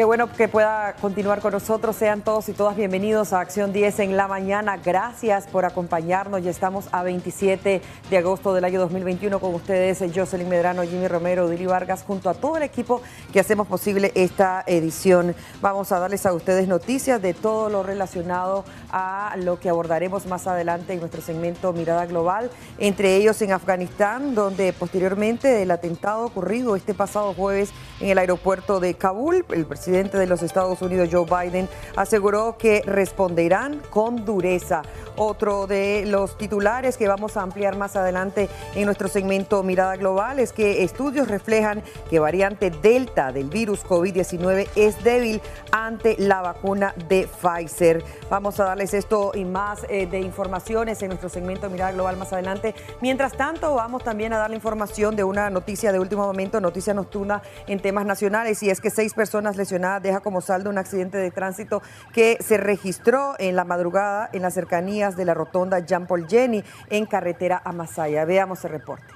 Qué bueno que pueda continuar con nosotros. Sean todos y todas bienvenidos a Acción 10 en la mañana. Gracias por acompañarnos. Ya estamos a 27 de agosto del año 2021 con ustedes, Jocelyn Medrano, Jimmy Romero, Udili Vargas, junto a todo el equipo que hacemos posible esta edición. Vamos a darles a ustedes noticias de todo lo relacionado a lo que abordaremos más adelante en nuestro segmento Mirada Global, entre ellos en Afganistán, donde posteriormente del atentado ocurrido este pasado jueves en el aeropuerto de Kabul, el presidente de los Estados Unidos, Joe Biden, aseguró que responderán con dureza. Otro de los titulares que vamos a ampliar más adelante en nuestro segmento Mirada Global es que estudios reflejan que variante Delta del virus COVID-19 es débil ante la vacuna de Pfizer. Vamos a darles esto y más de informaciones en nuestro segmento Mirada Global más adelante. Mientras tanto, vamos también a dar la información de una noticia de último momento, noticia nocturna en temas nacionales, y es que 6 personas lesionadas deja como saldo un accidente de tránsito que se registró en la madrugada en las cercanías de la rotonda Jean Paul Jenny en carretera a Masaya. Veamos el reporte.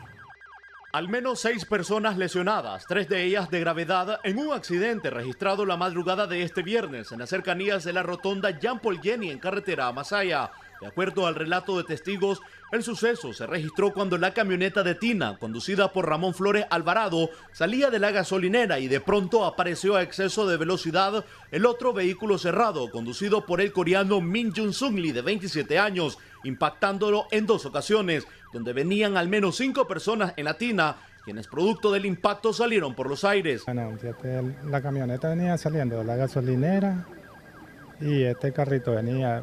Al menos 6 personas lesionadas, 3 de ellas de gravedad, en un accidente registrado la madrugada de este viernes en las cercanías de la rotonda Jean Paul Jenny en carretera a Masaya. De acuerdo al relato de testigos, el suceso se registró cuando la camioneta de Tina, conducida por Ramón Flores Alvarado, salía de la gasolinera y de pronto apareció a exceso de velocidad el otro vehículo cerrado, conducido por el coreano Min Jun-sung Lee, de 27 años, impactándolo en 2 ocasiones, donde venían al menos 5 personas en la Tina, quienes producto del impacto salieron por los aires. Bueno, la camioneta venía saliendo de la gasolinera y este carrito venía.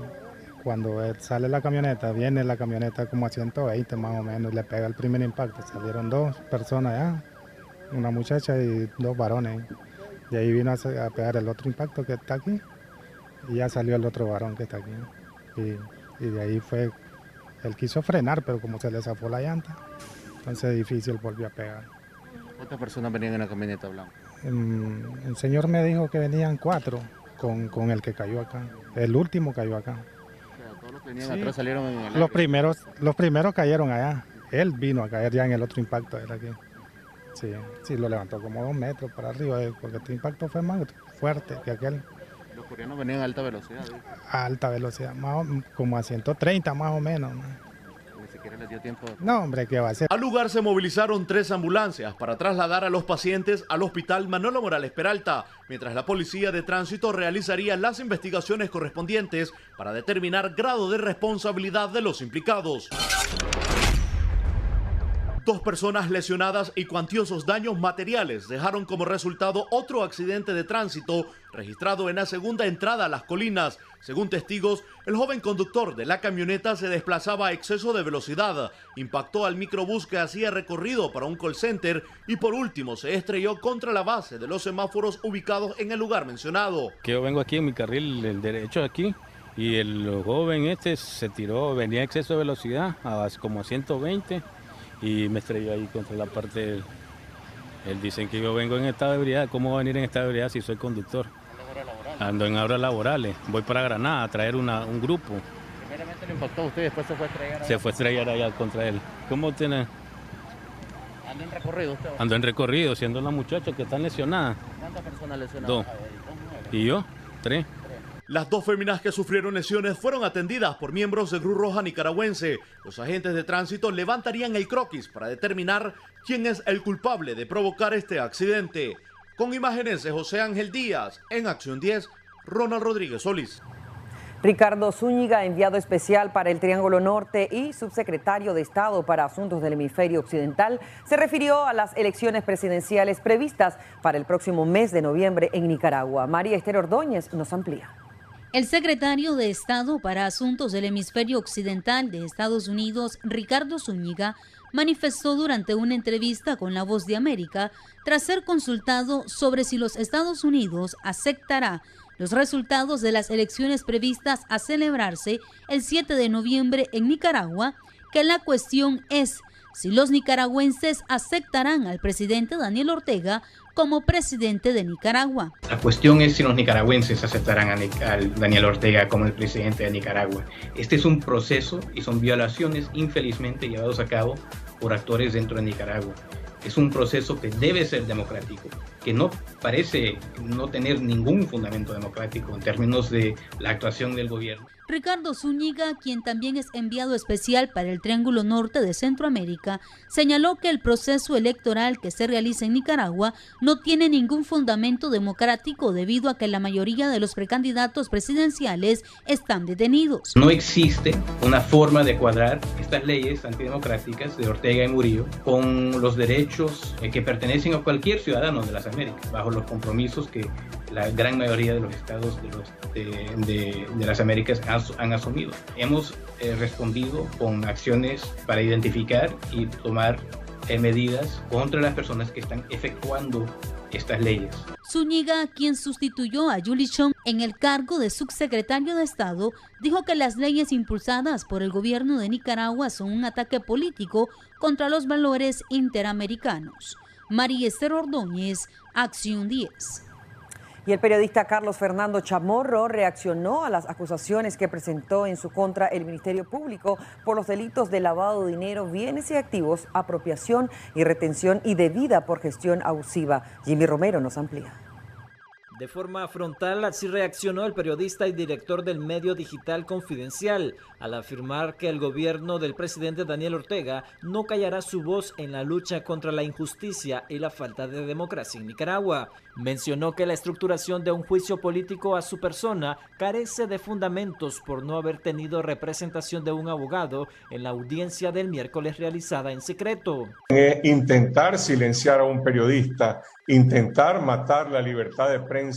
Cuando sale la camioneta, viene la camioneta como a 120 más o menos y le pega el primer impacto. Salieron 2 personas ya, una muchacha y 2 varones. De ahí vino a pegar el otro impacto que está aquí y ya salió el otro varón que está aquí. Y de ahí fue, él quiso frenar, pero como se le zafó la llanta, entonces difícil volvió a pegar. ¿Cuántas personas venían en la camioneta blanca? El señor me dijo que venían 4 con el que cayó acá. El último cayó acá. Sí. Atrás salieron en el los primeros cayeron allá. Él vino a caer ya en el otro impacto. Era aquí. Sí, lo levantó como 2 metros para arriba, porque este impacto fue más fuerte que aquel. Los coreanos venían a alta velocidad. A alta velocidad, como a 130 más o menos. Ni siquiera les dio tiempo. No, hombre, ¿qué va a hacer? Al lugar se movilizaron 3 ambulancias para trasladar a los pacientes al hospital Manolo Morales Peralta, mientras la policía de tránsito realizaría las investigaciones correspondientes para determinar grado de responsabilidad de los implicados. 2 personas lesionadas y cuantiosos daños materiales dejaron como resultado otro accidente de tránsito registrado en la segunda entrada a Las Colinas. Según testigos, el joven conductor de la camioneta se desplazaba a exceso de velocidad, impactó al microbús que hacía recorrido para un call center y por último se estrelló contra la base de los semáforos ubicados en el lugar mencionado. Que yo vengo aquí en mi carril, el derecho aquí, y el joven se tiró, venía a exceso de velocidad, a como 120. Y me estrelló ahí contra la parte él dicen que yo vengo en estado de ebriedad. ¿Cómo va a venir en estado de ebriedad si soy conductor? Ando en horas laborales. Voy para Granada a traer un grupo. Primeramente lo impactó a usted, después se fue a estrellar allá. Se fue a estrellar allá contra él. ¿Cómo tiene? ¿Ando en recorrido usted? Ando en recorrido, siendo la muchacha que está lesionada. ¿Cuántas personas lesionadas? 2. ¿Y yo? 3. Las 2 féminas que sufrieron lesiones fueron atendidas por miembros de Cruz Roja nicaragüense. Los agentes de tránsito levantarían el croquis para determinar quién es el culpable de provocar este accidente. Con imágenes de José Ángel Díaz, en Acción 10, Ronald Rodríguez Solís. Ricardo Zúñiga, enviado especial para el Triángulo Norte y subsecretario de Estado para Asuntos del Hemisferio Occidental, se refirió a las elecciones presidenciales previstas para el próximo mes de noviembre en Nicaragua. María Esther Ordóñez nos amplía. El secretario de Estado para Asuntos del Hemisferio Occidental de Estados Unidos, Ricardo Zúñiga, manifestó durante una entrevista con La Voz de América, tras ser consultado sobre si los Estados Unidos aceptará los resultados de las elecciones previstas a celebrarse el 7 de noviembre en Nicaragua, que la cuestión es si los nicaragüenses aceptarán al presidente Daniel Ortega como presidente de Nicaragua. La cuestión es si los nicaragüenses aceptarán a Daniel Ortega como el presidente de Nicaragua. Este es un proceso y son violaciones infelizmente llevados a cabo por actores dentro de Nicaragua. Es un proceso que debe ser democrático, que no parece no tener ningún fundamento democrático en términos de la actuación del gobierno. Ricardo Zúñiga, quien también es enviado especial para el Triángulo Norte de Centroamérica, señaló que el proceso electoral que se realiza en Nicaragua no tiene ningún fundamento democrático debido a que la mayoría de los precandidatos presidenciales están detenidos. No existe una forma de cuadrar estas leyes antidemocráticas de Ortega y Murillo con los derechos que pertenecen a cualquier ciudadano de las Américas, bajo los compromisos que la gran mayoría de los estados de las Américas han asumido. Hemos respondido con acciones para identificar y tomar medidas contra las personas que están efectuando estas leyes. Zúñiga, quien sustituyó a Yuli Chong en el cargo de subsecretario de Estado, dijo que las leyes impulsadas por el gobierno de Nicaragua son un ataque político contra los valores interamericanos. María Esther Ordóñez, Acción 10. Y el periodista Carlos Fernando Chamorro reaccionó a las acusaciones que presentó en su contra el Ministerio Público por los delitos de lavado de dinero, bienes y activos, apropiación y retención indebida por gestión abusiva. Jimmy Romero nos amplía. De forma frontal, así reaccionó el periodista y director del medio digital Confidencial, al afirmar que el gobierno del presidente Daniel Ortega no callará su voz en la lucha contra la injusticia y la falta de democracia en Nicaragua. Mencionó que la estructuración de un juicio político a su persona carece de fundamentos por no haber tenido representación de un abogado en la audiencia del miércoles realizada en secreto. Intentar silenciar a un periodista, intentar matar la libertad de prensa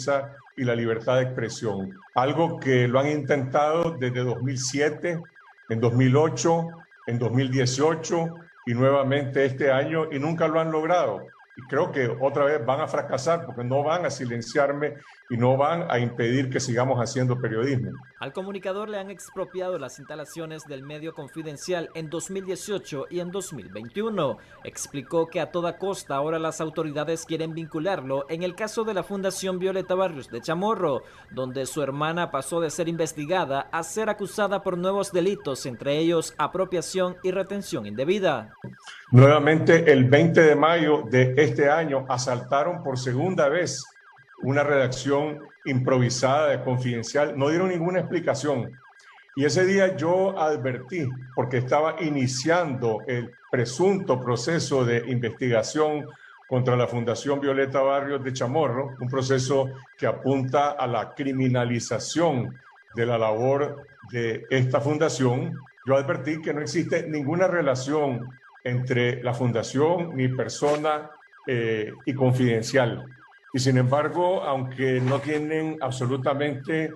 y la libertad de expresión. Algo que lo han intentado desde 2007, en 2008, en 2018 y nuevamente este año y nunca lo han logrado. Y creo que otra vez van a fracasar porque no van a silenciarme y no van a impedir que sigamos haciendo periodismo. Al comunicador le han expropiado las instalaciones del medio Confidencial en 2018 y en 2021. Explicó que a toda costa ahora las autoridades quieren vincularlo en el caso de la Fundación Violeta Barrios de Chamorro, donde su hermana pasó de ser investigada a ser acusada por nuevos delitos, entre ellos apropiación y retención indebida. Nuevamente, el 20 de mayo de este año, asaltaron por segunda vez una redacción improvisada de Confidencial. No dieron ninguna explicación. Y ese día yo advertí, porque estaba iniciando el presunto proceso de investigación contra la Fundación Violeta Barrios de Chamorro, un proceso que apunta a la criminalización de la labor de esta fundación. Yo advertí que no existe ninguna relación entre la fundación, mi persona y Confidencial. Y sin embargo, aunque no tienen absolutamente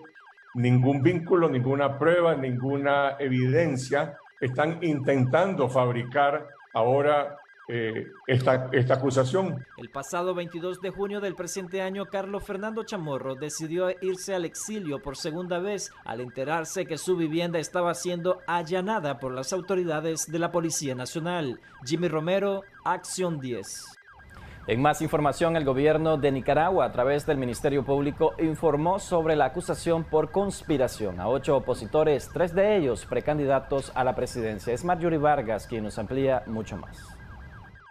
ningún vínculo, ninguna prueba, ninguna evidencia, están intentando fabricar ahora esta acusación. El pasado 22 de junio del presente año, Carlos Fernando Chamorro decidió irse al exilio por segunda vez al enterarse que su vivienda estaba siendo allanada por las autoridades de la Policía Nacional. Jimmy Romero, Acción 10. En más información, el gobierno de Nicaragua, a través del Ministerio Público, informó sobre la acusación por conspiración a 8 opositores, 3 de ellos precandidatos a la presidencia. Es Marjorie Vargas quien nos amplía mucho más.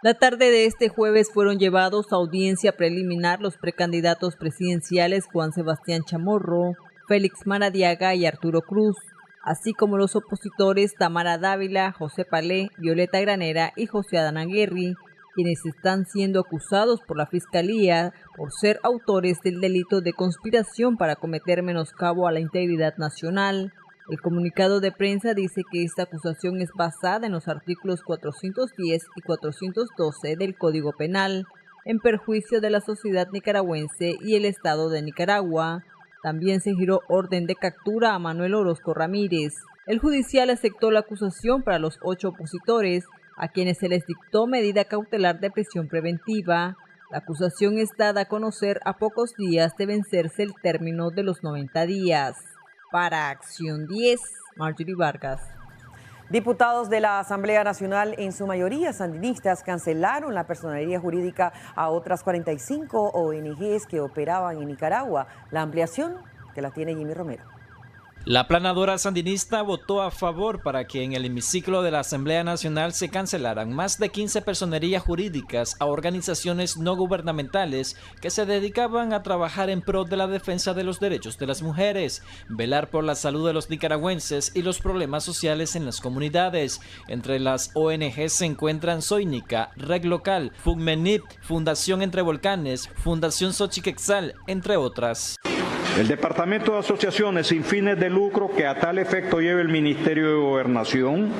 La tarde de este jueves fueron llevados a audiencia preliminar los precandidatos presidenciales Juan Sebastián Chamorro, Félix Maradiaga y Arturo Cruz, así como los opositores Tamara Dávila, José Palé, Violeta Granera y José Adán Aguirre, quienes están siendo acusados por la Fiscalía por ser autores del delito de conspiración para cometer menoscabo a la integridad nacional. El comunicado de prensa dice que esta acusación es basada en los artículos 410 y 412 del Código Penal, en perjuicio de la sociedad nicaragüense y el Estado de Nicaragua. También se giró orden de captura a Manuel Orozco Ramírez. El judicial aceptó la acusación para los 8 opositores, a quienes se les dictó medida cautelar de prisión preventiva. La acusación es dada a conocer a pocos días de vencerse el término de los 90 días. Para Acción 10, Marjorie Vargas. Diputados de la Asamblea Nacional, en su mayoría sandinistas, cancelaron la personería jurídica a otras 45 ONGs que operaban en Nicaragua. La ampliación que la tiene Jimmy Romero. La planadora sandinista votó a favor para que en el hemiciclo de la Asamblea Nacional se cancelaran más de 15 personerías jurídicas a organizaciones no gubernamentales que se dedicaban a trabajar en pro de la defensa de los derechos de las mujeres, velar por la salud de los nicaragüenses y los problemas sociales en las comunidades. Entre las ONG se encuentran Soynica, Red Local, Fugmenit, Fundación Entre Volcanes, Fundación Xochiquexal, entre otras. El Departamento de Asociaciones sin fines de lucro que a tal efecto lleve el Ministerio de Gobernación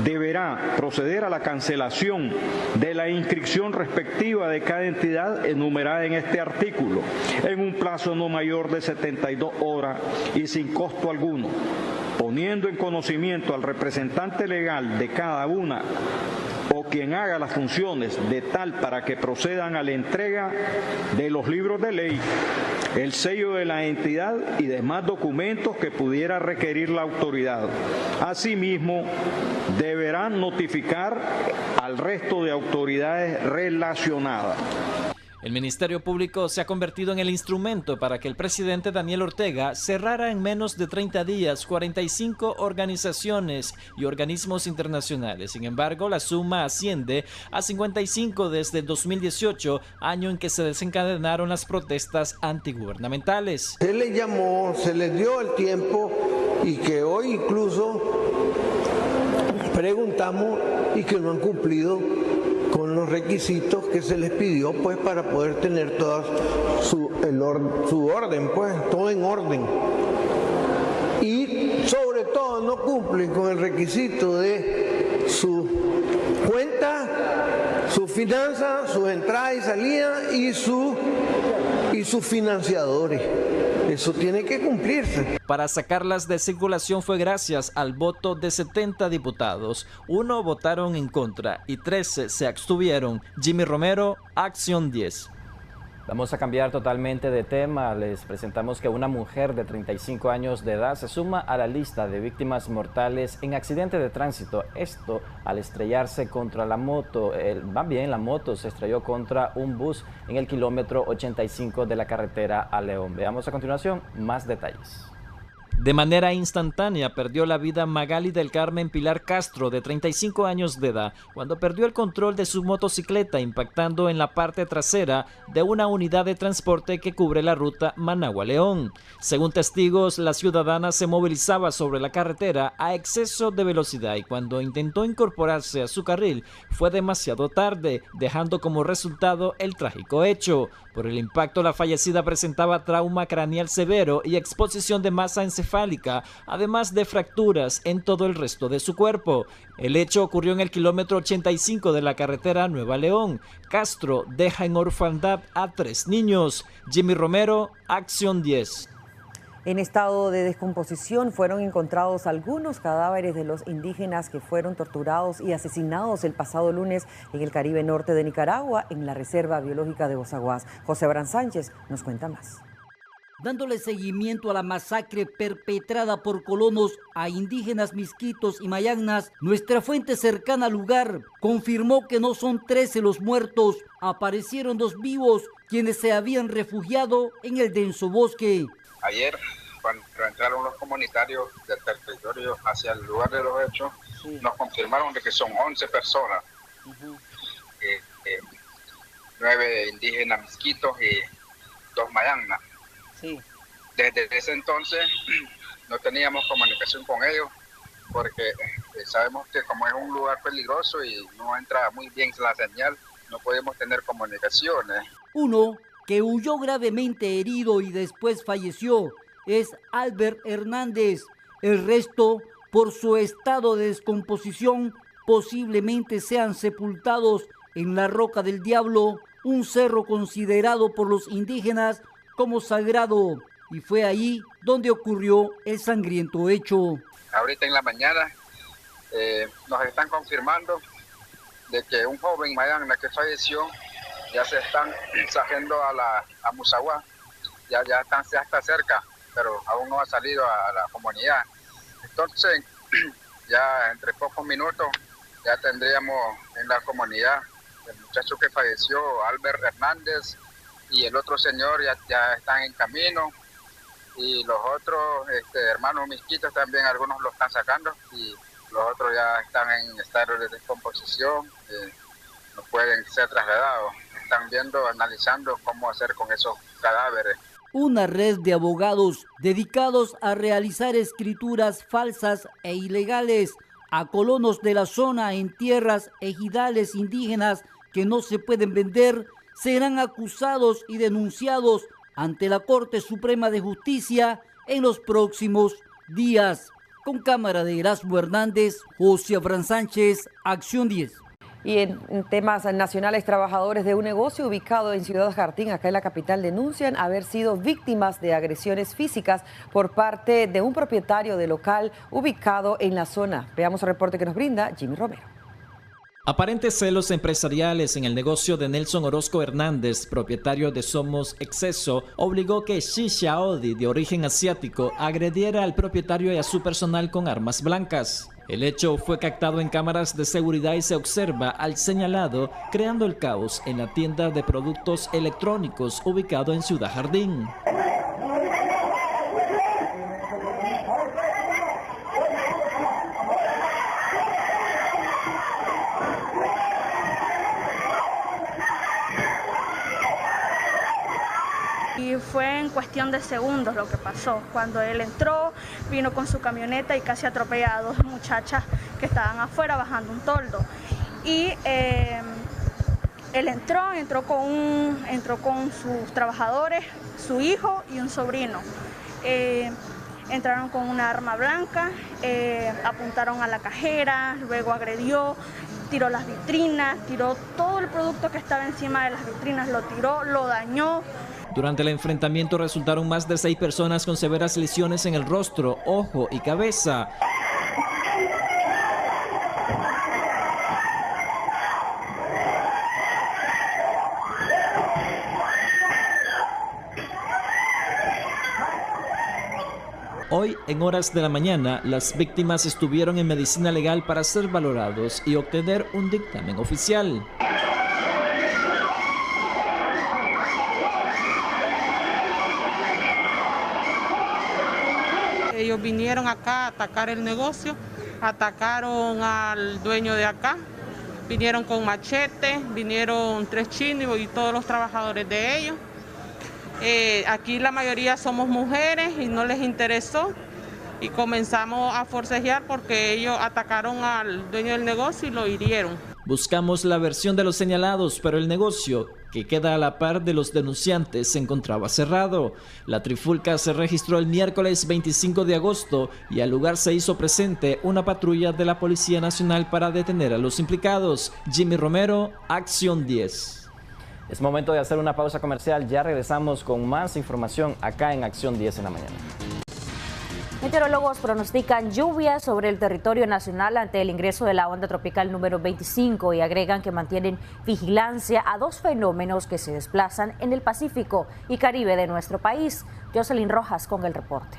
deberá proceder a la cancelación de la inscripción respectiva de cada entidad enumerada en este artículo en un plazo no mayor de 72 horas y sin costo alguno, poniendo en conocimiento al representante legal de cada una o quien haga las funciones de tal para que procedan a la entrega de los libros de ley, el sello de la entidad y demás documentos que pudiera requerir la autoridad. Asimismo, deberán notificar al resto de autoridades relacionadas. El Ministerio Público se ha convertido en el instrumento para que el presidente Daniel Ortega cerrara en menos de 30 días 45 organizaciones y organismos internacionales. Sin embargo, la suma asciende a 55 desde el 2018, año en que se desencadenaron las protestas antigubernamentales. Se les llamó, se les dio el tiempo y que hoy incluso preguntamos y que no han cumplido con los requisitos que se les pidió, pues, para poder tener toda su orden, pues, todo en orden. Y sobre todo no cumplen con el requisito de su cuenta, su finanza, sus entradas y salidas y sus financiadores. Eso tiene que cumplirse. Para sacarlas de circulación fue gracias al voto de 70 diputados. 1 votaron en contra y 13 se abstuvieron. Jimmy Romero, Acción 10. Vamos a cambiar totalmente de tema. Les presentamos que una mujer de 35 años de edad se suma a la lista de víctimas mortales en accidente de tránsito. Esto al estrellarse contra la moto. La moto se estrelló contra un bus en el kilómetro 85 de la carretera a León. Veamos a continuación más detalles. De manera instantánea perdió la vida Magali del Carmen Pilar Castro, de 35 años de edad, cuando perdió el control de su motocicleta impactando en la parte trasera de una unidad de transporte que cubre la ruta Managua-León. Según testigos, la ciudadana se movilizaba sobre la carretera a exceso de velocidad y cuando intentó incorporarse a su carril fue demasiado tarde, dejando como resultado el trágico hecho. Por el impacto, la fallecida presentaba trauma craneal severo y exposición de masa encefálica, además de fracturas en todo el resto de su cuerpo. El hecho ocurrió en el kilómetro 85 de la carretera Nueva León. Castro deja en orfandad a 3 niños. Jimmy Romero, Acción 10. En estado de descomposición fueron encontrados algunos cadáveres de los indígenas que fueron torturados y asesinados el pasado lunes en el Caribe Norte de Nicaragua, en la Reserva Biológica de Bozaguas. José Bran Sánchez nos cuenta más. Dándole seguimiento a la masacre perpetrada por colonos a indígenas misquitos y mayagnas, nuestra fuente cercana al lugar confirmó que no son 13 los muertos, aparecieron 2 vivos quienes se habían refugiado en el denso bosque. Ayer, cuando entraron los comunitarios del territorio hacia el lugar de los hechos, nos confirmaron de que son 11 personas, 9 indígenas misquitos y 2 mayagnas. Desde ese entonces no teníamos comunicación con ellos porque sabemos que como es un lugar peligroso y no entra muy bien la señal, no podemos tener comunicaciones. Uno que huyó gravemente herido y después falleció es Albert Hernández. El resto, por su estado de descomposición, posiblemente sean sepultados en la Roca del Diablo, un cerro considerado por los indígenas como sagrado, y fue ahí donde ocurrió el sangriento hecho. Ahorita en la mañana nos están confirmando de que un joven mayagna que falleció ya se están saliendo a Mozaguá, ya está cerca, pero aún no ha salido a la comunidad. Entonces, ya entre pocos minutos ya tendríamos en la comunidad el muchacho que falleció, Albert Hernández, y el otro señor ya están en camino. y los otros hermanos misquitos también, algunos lo están sacando y los otros ya están en estado de descomposición, no pueden ser trasladados. Están viendo, analizando cómo hacer con esos cadáveres. Una red de abogados dedicados a realizar escrituras falsas e ilegales a colonos de la zona en tierras ejidales indígenas que no se pueden vender, serán acusados y denunciados ante la Corte Suprema de Justicia en los próximos días. Con cámara de Erasmo Hernández, José Abraham Sánchez, Acción 10. Y en temas nacionales, trabajadores de un negocio ubicado en Ciudad Jardín, acá en la capital, denuncian haber sido víctimas de agresiones físicas por parte de un propietario de local ubicado en la zona. Veamos el reporte que nos brinda Jimmy Romero. Aparentes celos empresariales en el negocio de Nelson Orozco Hernández, propietario de Somos Exceso, obligó que Shisha Odi, de origen asiático, agrediera al propietario y a su personal con armas blancas. El hecho fue captado en cámaras de seguridad y se observa al señalado creando el caos en la tienda de productos electrónicos ubicado en Ciudad Jardín. Y fue en cuestión de segundos lo que pasó. Cuando él entró, vino con su camioneta y casi atropella a dos muchachas que estaban afuera bajando un toldo. Y él entró con sus trabajadores, su hijo y un sobrino. Entraron con una arma blanca, apuntaron a la cajera, luego agredió, tiró las vitrinas, tiró todo el producto que estaba encima de las vitrinas, lo tiró, lo dañó. Durante el enfrentamiento resultaron más de 6 personas con severas lesiones en el rostro, ojo y cabeza. Hoy, en horas de la mañana, las víctimas estuvieron en medicina legal para ser valorados y obtener un dictamen oficial. Ellos vinieron acá a atacar el negocio, atacaron al dueño de acá, vinieron con machete, vinieron 3 chinos y todos los trabajadores de ellos. Aquí la mayoría somos mujeres y no les interesó y comenzamos a forcejear porque ellos atacaron al dueño del negocio y lo hirieron. Buscamos la versión de los señalados, pero el negocio, que queda a la par de los denunciantes, se encontraba cerrado. La trifulca se registró el miércoles 25 de agosto y al lugar se hizo presente una patrulla de la Policía Nacional para detener a los implicados. Jimmy Romero, Acción 10. Es momento de hacer una pausa comercial. Ya regresamos con más información acá en Acción 10 en la mañana. Meteorólogos pronostican lluvias sobre el territorio nacional ante el ingreso de la onda tropical número 25 y agregan que mantienen vigilancia a 2 fenómenos que se desplazan en el Pacífico y Caribe de nuestro país. Jocelyn Rojas con el reporte.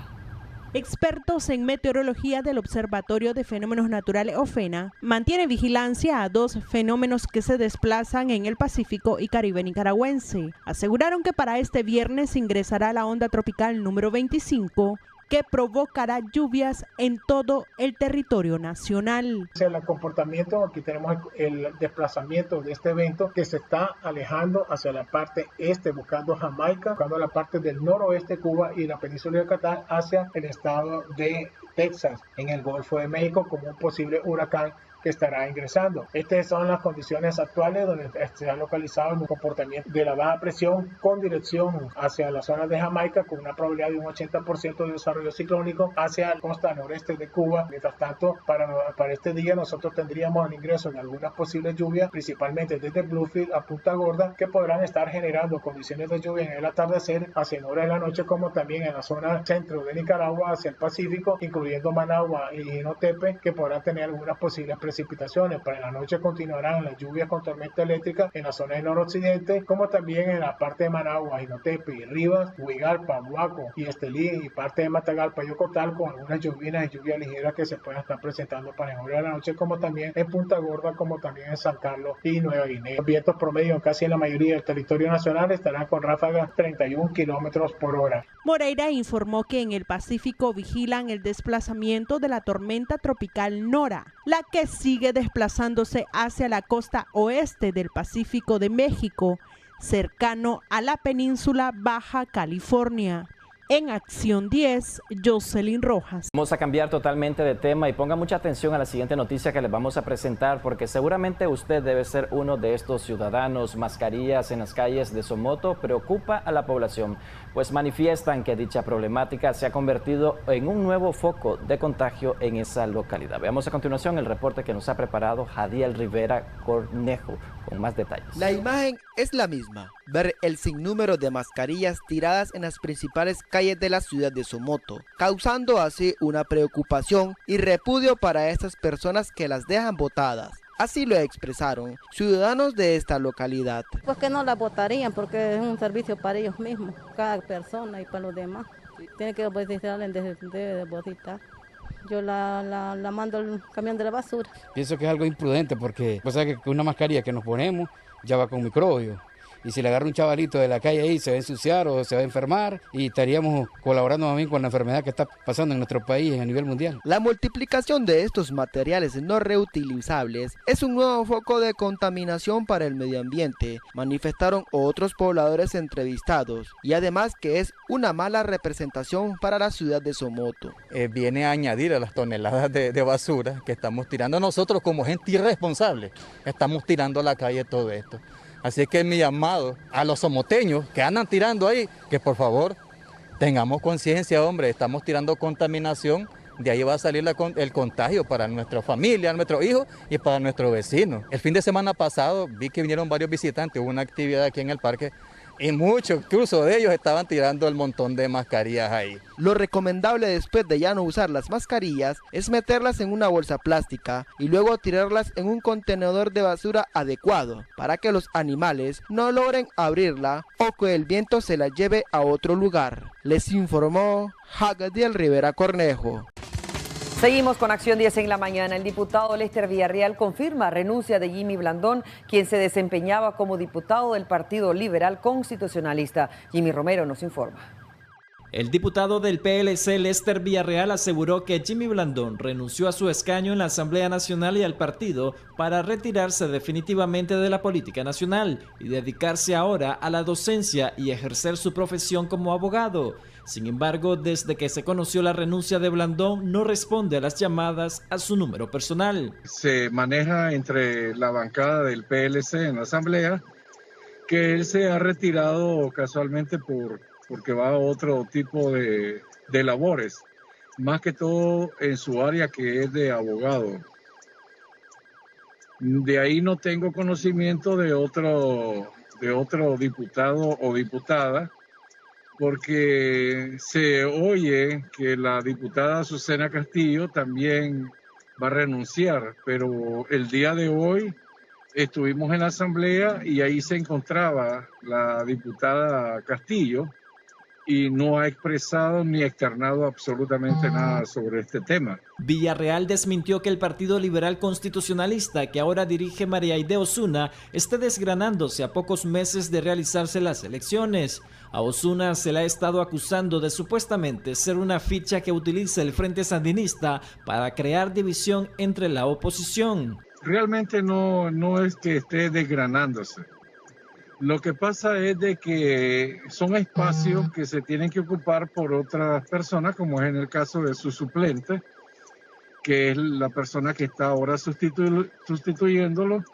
Expertos en meteorología del Observatorio de Fenómenos Naturales OFENA mantienen vigilancia a 2 fenómenos que se desplazan en el Pacífico y Caribe nicaragüense. Aseguraron que para este viernes ingresará la onda tropical número 25, que provocará lluvias en todo el territorio nacional. El comportamiento, aquí tenemos el desplazamiento de este evento que se está alejando hacia la parte este, buscando Jamaica, buscando la parte del noroeste de Cuba y la península de Yucatán hacia el estado de Texas, en el Golfo de México, como un posible huracán que estará ingresando. Estas son las condiciones actuales donde se ha localizado un comportamiento de la baja presión con dirección hacia la zona de Jamaica con una probabilidad de un 80% de desarrollo ciclónico hacia la costa noreste de Cuba. Mientras tanto, para este día nosotros tendríamos el ingreso de algunas posibles lluvias, principalmente desde Bluefield a Punta Gorda, que podrán estar generando condiciones de lluvia en el atardecer, hacia en horas de la noche, como también en la zona centro de Nicaragua, hacia el Pacífico, incluyendo incluyendo Managua y Jinotepe, que podrán tener algunas posibles precipitaciones. Para la noche continuarán las lluvias con tormenta eléctrica en la zona del noroccidente, como también en la parte de Managua, Jinotepe y Rivas, Huigalpa, Huaco y Estelí y parte de Matagalpa y Ocotal, con algunas lluvias y lluvias ligeras que se puedan estar presentando para el horario de la noche, como también en Punta Gorda, como también en San Carlos y Nueva Guinea. Los vientos promedio casi en la mayoría del territorio nacional estarán con ráfagas 31 kilómetros por hora. Moreira informó que en el Pacífico vigilan el desplazamiento de la tormenta tropical Nora, la que sigue desplazándose hacia la costa oeste del Pacífico de México, cercano a la península Baja California. En Acción 10, Jocelyn Rojas. Vamos a cambiar totalmente de tema y ponga mucha atención a la siguiente noticia que les vamos a presentar, porque seguramente usted debe ser uno de estos ciudadanos. Mascarillas en las calles de Somoto preocupa a la población, pues manifiestan que dicha problemática se ha convertido en un nuevo foco de contagio en esa localidad. Veamos a continuación el reporte que nos ha preparado Jadiel Rivera Cornejo con más detalles. La imagen es la misma, ver el sinnúmero de mascarillas tiradas en las principales calles de la ciudad de Somoto, causando así una preocupación y repudio para estas personas que las dejan botadas. Así lo expresaron ciudadanos de esta localidad. Pues que no la botarían porque es un servicio para ellos mismos, cada persona y para los demás. Tiene que depositar. Yo la mando al camión de la basura. Pienso que es algo imprudente porque una mascarilla que nos ponemos ya va con microbio. Y si le agarra un chavalito de la calle ahí, se va a ensuciar o se va a enfermar y estaríamos colaborando también con la enfermedad que está pasando en nuestro país a nivel mundial. La multiplicación de estos materiales no reutilizables es un nuevo foco de contaminación para el medio ambiente, manifestaron otros pobladores entrevistados, y además que es una mala representación para la ciudad de Somoto. Viene a añadir a las toneladas de basura que estamos tirando nosotros como gente irresponsable. Estamos tirando a la calle todo esto. Así que mi llamado a los somoteños que andan tirando ahí, que por favor tengamos conciencia, hombre, estamos tirando contaminación, de ahí va a salir el contagio para nuestra familia, nuestros hijos y para nuestros vecinos. El fin de semana pasado vi que vinieron varios visitantes, hubo una actividad aquí en el parque y muchos, incluso de ellos, estaban tirando el montón de mascarillas ahí. Lo recomendable después de ya no usar las mascarillas es meterlas en una bolsa plástica y luego tirarlas en un contenedor de basura adecuado para que los animales no logren abrirla o que el viento se la lleve a otro lugar. Les informó Jadiel Rivera Cornejo. Seguimos con Acción 10 en la mañana. El diputado Lester Villarreal confirma renuncia de Jimmy Blandón, quien se desempeñaba como diputado del Partido Liberal Constitucionalista. Jimmy Romero nos informa. El diputado del PLC Lester Villarreal aseguró que Jimmy Blandón renunció a su escaño en la Asamblea Nacional y al partido para retirarse definitivamente de la política nacional y dedicarse ahora a la docencia y ejercer su profesión como abogado. Sin embargo, desde que se conoció la renuncia de Blandón, no responde a las llamadas a su número personal. Se maneja entre la bancada del PLC en la Asamblea que él se ha retirado casualmente porque va a otro tipo de labores, más que todo en su área que es de abogado. De ahí no tengo conocimiento de otro diputado o diputada, porque se oye que la diputada Azucena Castillo también va a renunciar, pero el día de hoy estuvimos en la asamblea y ahí se encontraba la diputada Castillo y no ha expresado ni externado absolutamente nada sobre este tema. Villarreal desmintió que el Partido Liberal Constitucionalista, que ahora dirige María Aide Osuna, esté desgranándose a pocos meses de realizarse las elecciones. A Osuna se le ha estado acusando de supuestamente ser una ficha que utiliza el Frente Sandinista para crear división entre la oposición. Realmente no es que esté desgranándose. Lo que pasa es de que son espacios que se tienen que ocupar por otras personas, como es en el caso de su suplente, que es la persona que está ahora sustituyéndolo,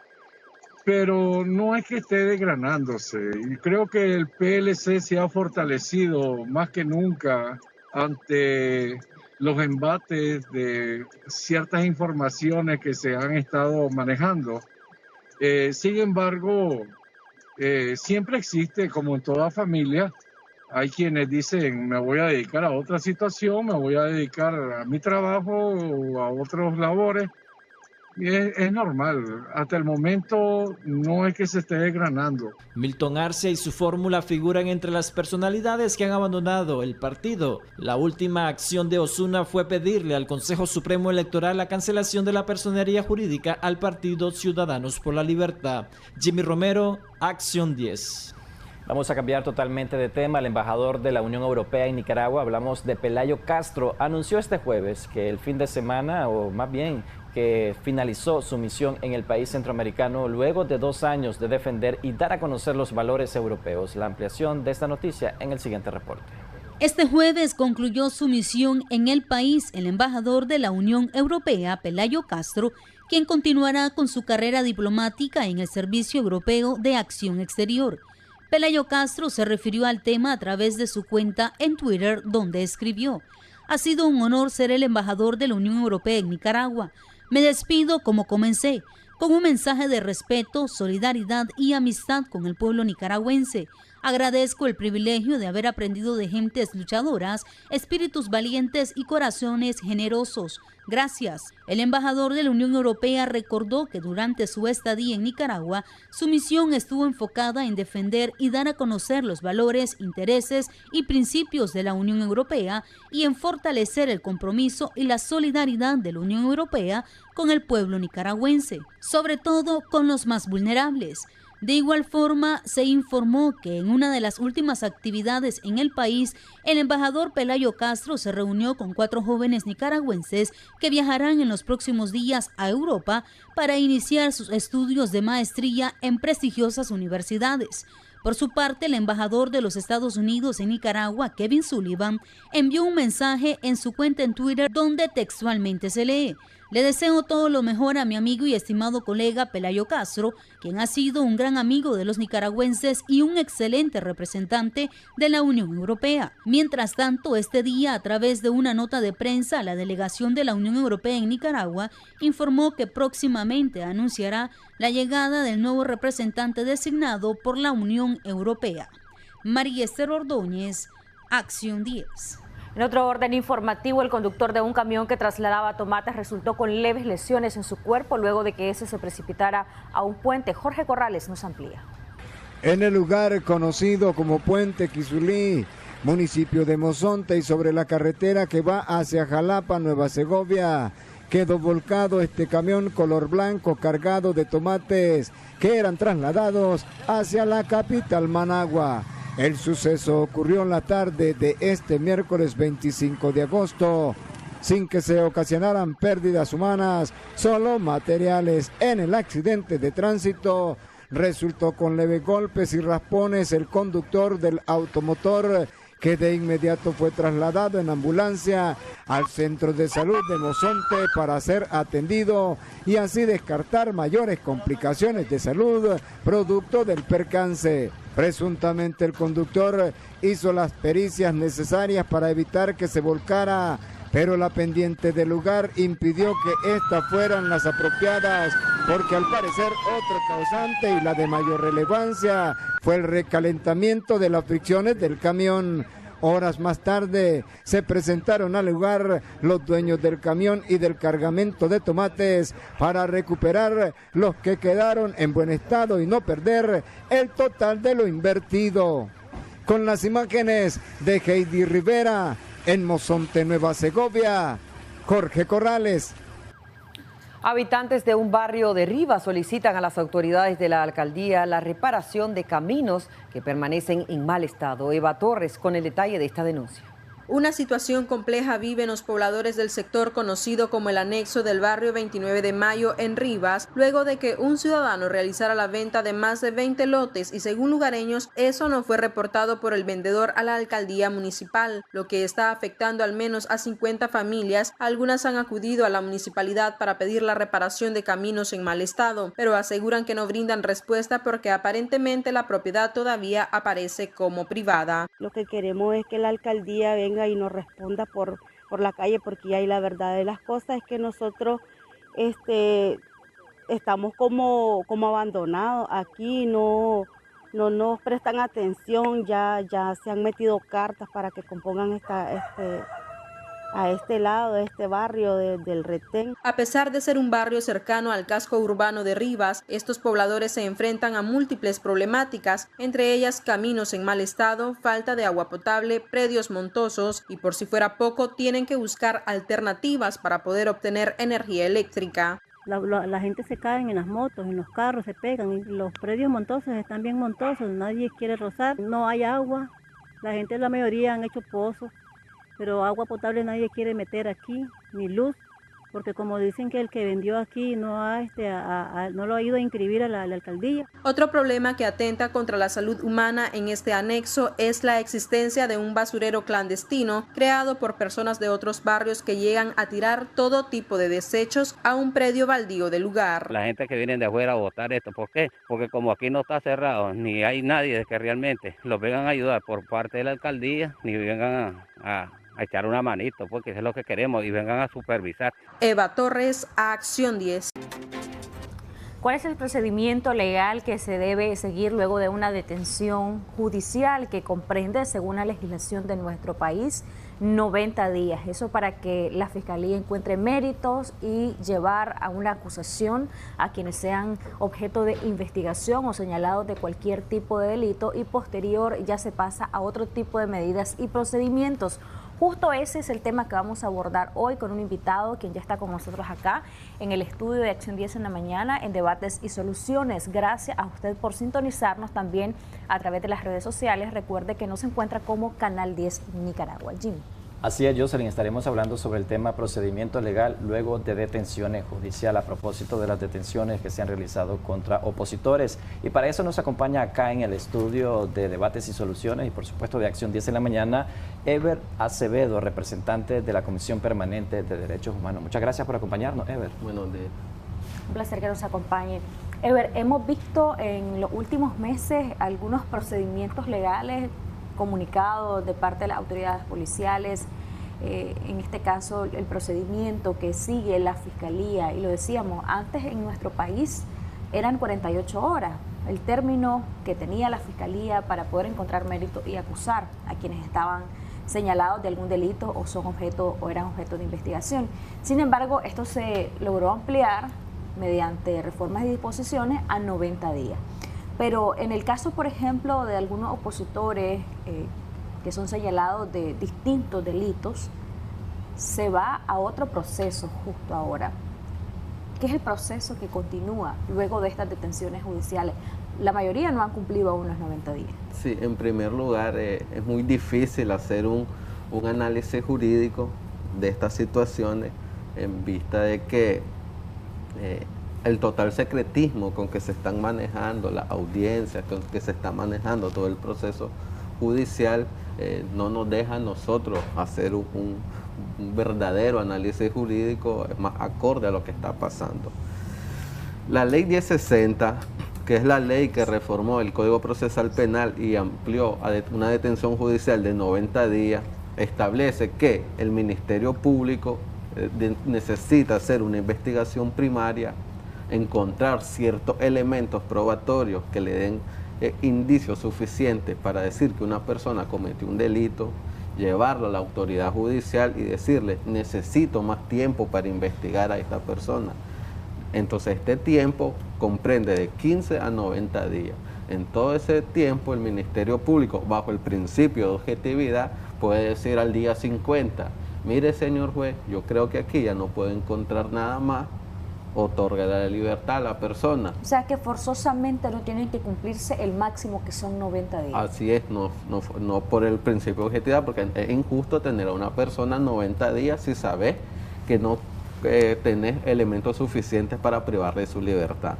pero no es que esté desgranándose. Y creo que el PLC se ha fortalecido más que nunca ante los embates de ciertas informaciones que se han estado manejando. Sin embargo, siempre existe, como en toda familia, Hay quienes dicen, me voy a dedicar a otra situación, me voy a dedicar a mi trabajo o a otros labores. Y es normal, hasta el momento no es que se esté desgranando. Milton Arcia y su fórmula figuran entre las personalidades que han abandonado el partido. La última acción de Osuna fue pedirle al Consejo Supremo Electoral la cancelación de la personería jurídica al partido Ciudadanos por la Libertad. Jimmy Romero, Acción 10. Vamos a cambiar totalmente de tema. El embajador de la Unión Europea en Nicaragua, hablamos de Pelayo Castro, anunció este jueves que el fin de semana, o más bien que finalizó su misión en el país centroamericano luego de 2 años de defender y dar a conocer los valores europeos. La ampliación de esta noticia en el siguiente reporte. Este jueves concluyó su misión en el país el embajador de la Unión Europea, Pelayo Castro, quien continuará con su carrera diplomática en el Servicio Europeo de Acción Exterior. Pelayo Castro se refirió al tema a través de su cuenta en Twitter, donde escribió: «Ha sido un honor ser el embajador de la Unión Europea en Nicaragua. Me despido como comencé, con un mensaje de respeto, solidaridad y amistad con el pueblo nicaragüense. Agradezco el privilegio de haber aprendido de gentes luchadoras, espíritus valientes y corazones generosos. Gracias». El embajador de la Unión Europea recordó que durante su estadía en Nicaragua, su misión estuvo enfocada en defender y dar a conocer los valores, intereses y principios de la Unión Europea y en fortalecer el compromiso y la solidaridad de la Unión Europea con el pueblo nicaragüense, sobre todo con los más vulnerables. De igual forma, se informó que en una de las últimas actividades en el país, el embajador Pelayo Castro se reunió con 4 jóvenes nicaragüenses que viajarán en los próximos días a Europa para iniciar sus estudios de maestría en prestigiosas universidades. Por su parte, el embajador de los Estados Unidos en Nicaragua, Kevin Sullivan, envió un mensaje en su cuenta en Twitter donde textualmente se lee: «Le deseo todo lo mejor a mi amigo y estimado colega Pelayo Castro, quien ha sido un gran amigo de los nicaragüenses y un excelente representante de la Unión Europea». Mientras tanto, este día, a través de una nota de prensa, la delegación de la Unión Europea en Nicaragua informó que próximamente anunciará la llegada del nuevo representante designado por la Unión Europea. María Esther Ordóñez, Acción 10. En otro orden informativo, el conductor de un camión que trasladaba tomates resultó con leves lesiones en su cuerpo luego de que ese se precipitara a un puente. Jorge Corrales nos amplía. En el lugar conocido como Puente Quizulí, municipio de Mozonte, y sobre la carretera que va hacia Jalapa, Nueva Segovia, quedó volcado este camión color blanco cargado de tomates que eran trasladados hacia la capital Managua. El suceso ocurrió en la tarde de este miércoles 25 de agosto, sin que se ocasionaran pérdidas humanas, solo materiales. En el accidente de tránsito resultó con leves golpes y raspones el conductor del automotor, que de inmediato fue trasladado en ambulancia al Centro de Salud de Mozonte para ser atendido y así descartar mayores complicaciones de salud producto del percance. Presuntamente el conductor hizo las pericias necesarias para evitar que se volcara, pero la pendiente del lugar impidió que estas fueran las apropiadas, porque al parecer otro causante y la de mayor relevancia fue el recalentamiento de las fricciones del camión. Horas más tarde se presentaron al lugar los dueños del camión y del cargamento de tomates para recuperar los que quedaron en buen estado y no perder el total de lo invertido. Con las imágenes de Heidi Rivera, en Mozonte, Nueva Segovia, Jorge Corrales. Habitantes de un barrio de Rivas solicitan a las autoridades de la alcaldía la reparación de caminos que permanecen en mal estado. Eva Torres con el detalle de esta denuncia. Una situación compleja viven los pobladores del sector conocido como el anexo del barrio 29 de Mayo en Rivas, luego de que un ciudadano realizara la venta de más de 20 lotes y según lugareños eso no fue reportado por el vendedor a la alcaldía municipal, lo que está afectando al menos a 50 familias. Algunas han acudido a la municipalidad para pedir la reparación de caminos en mal estado, pero aseguran que no brindan respuesta porque aparentemente la propiedad todavía aparece como privada. Lo que queremos es que la alcaldía venga y nos responda por la calle, porque ya hay la verdad de las cosas es que nosotros estamos como abandonados aquí, no no nos prestan atención, ya se han metido cartas para que compongan a este lado, de este barrio del Retén. A pesar de ser un barrio cercano al casco urbano de Rivas, estos pobladores se enfrentan a múltiples problemáticas, entre ellas caminos en mal estado, falta de agua potable, predios montosos y por si fuera poco tienen que buscar alternativas para poder obtener energía eléctrica. La gente se cae en las motos, en los carros se pegan y los predios montosos están bien montosos, nadie quiere rozar, no hay agua, la gente la mayoría han hecho pozos. Pero agua potable nadie quiere meter aquí, ni luz, porque como dicen que el que vendió aquí no lo ha ido a inscribir a la alcaldía. Otro problema que atenta contra la salud humana en este anexo es la existencia de un basurero clandestino creado por personas de otros barrios que llegan a tirar todo tipo de desechos a un predio baldío del lugar. La gente que viene de afuera a botar esto, ¿por qué? Porque como aquí no está cerrado, ni hay nadie que realmente los vengan a ayudar por parte de la alcaldía, ni vengan a echar una manito, porque eso es lo que queremos, y vengan a supervisar. Eva Torres, Acción 10. ¿Cuál es el procedimiento legal que se debe seguir luego de una detención judicial que comprende, según la legislación de nuestro país, 90 días? Eso para que la Fiscalía encuentre méritos y llevar a una acusación a quienes sean objeto de investigación o señalados de cualquier tipo de delito, y posterior ya se pasa a otro tipo de medidas y procedimientos. Justo ese es el tema que vamos a abordar hoy con un invitado quien ya está con nosotros acá en el estudio de Acción 10 en la mañana en Debates y Soluciones. Gracias a usted por sintonizarnos también a través de las redes sociales. Recuerde que nos encuentra como Canal 10 Nicaragua. Jim. Así es, Jocelyn, estaremos hablando sobre el tema procedimiento legal luego de detenciones judiciales, a propósito de las detenciones que se han realizado contra opositores. Y para eso nos acompaña acá en el estudio de Debates y Soluciones y por supuesto de Acción 10 en la mañana, Ever Acevedo, representante de la Comisión Permanente de Derechos Humanos. Muchas gracias por acompañarnos, Ever. Buenos días. Un placer que nos acompañe. Ever, hemos visto en los últimos meses algunos procedimientos legales comunicados de parte de las autoridades policiales, en este caso el procedimiento que sigue la Fiscalía, y lo decíamos, antes en nuestro país eran 48 horas, el término que tenía la Fiscalía para poder encontrar mérito y acusar a quienes estaban señalados de algún delito o son objeto o eran objeto de investigación. Sin embargo, esto se logró ampliar mediante reformas y disposiciones a 90 días. Pero en el caso, por ejemplo, de algunos opositores que son señalados de distintos delitos, se va a otro proceso justo ahora. ¿Qué es el proceso que continúa luego de estas detenciones judiciales? La mayoría no han cumplido aún los 90 días. Sí, en primer lugar, es muy difícil hacer un análisis jurídico de estas situaciones en vista de que el total secretismo con que se están manejando las audiencias, con que se está manejando todo el proceso judicial, no nos deja a nosotros hacer un verdadero análisis jurídico más acorde a lo que está pasando. La ley 1060, que es la ley que reformó el Código Procesal Penal y amplió a una detención judicial de 90 días, establece que el Ministerio Público necesita hacer una investigación primaria, encontrar ciertos elementos probatorios que le den indicios suficientes para decir que una persona cometió un delito, llevarlo a la autoridad judicial y decirle, necesito más tiempo para investigar a esta persona. Entonces este tiempo comprende de 15 a 90 días. En todo ese tiempo el Ministerio Público, bajo el principio de objetividad, puede decir al día 50, mire señor juez, yo creo que aquí ya no puedo encontrar nada más, otorga la libertad a la persona. O sea que forzosamente no tienen que cumplirse el máximo que son 90 días. Así es, no por el principio de objetividad, porque es injusto tener a una persona 90 días si sabes que no tenés elementos suficientes para privarle de su libertad.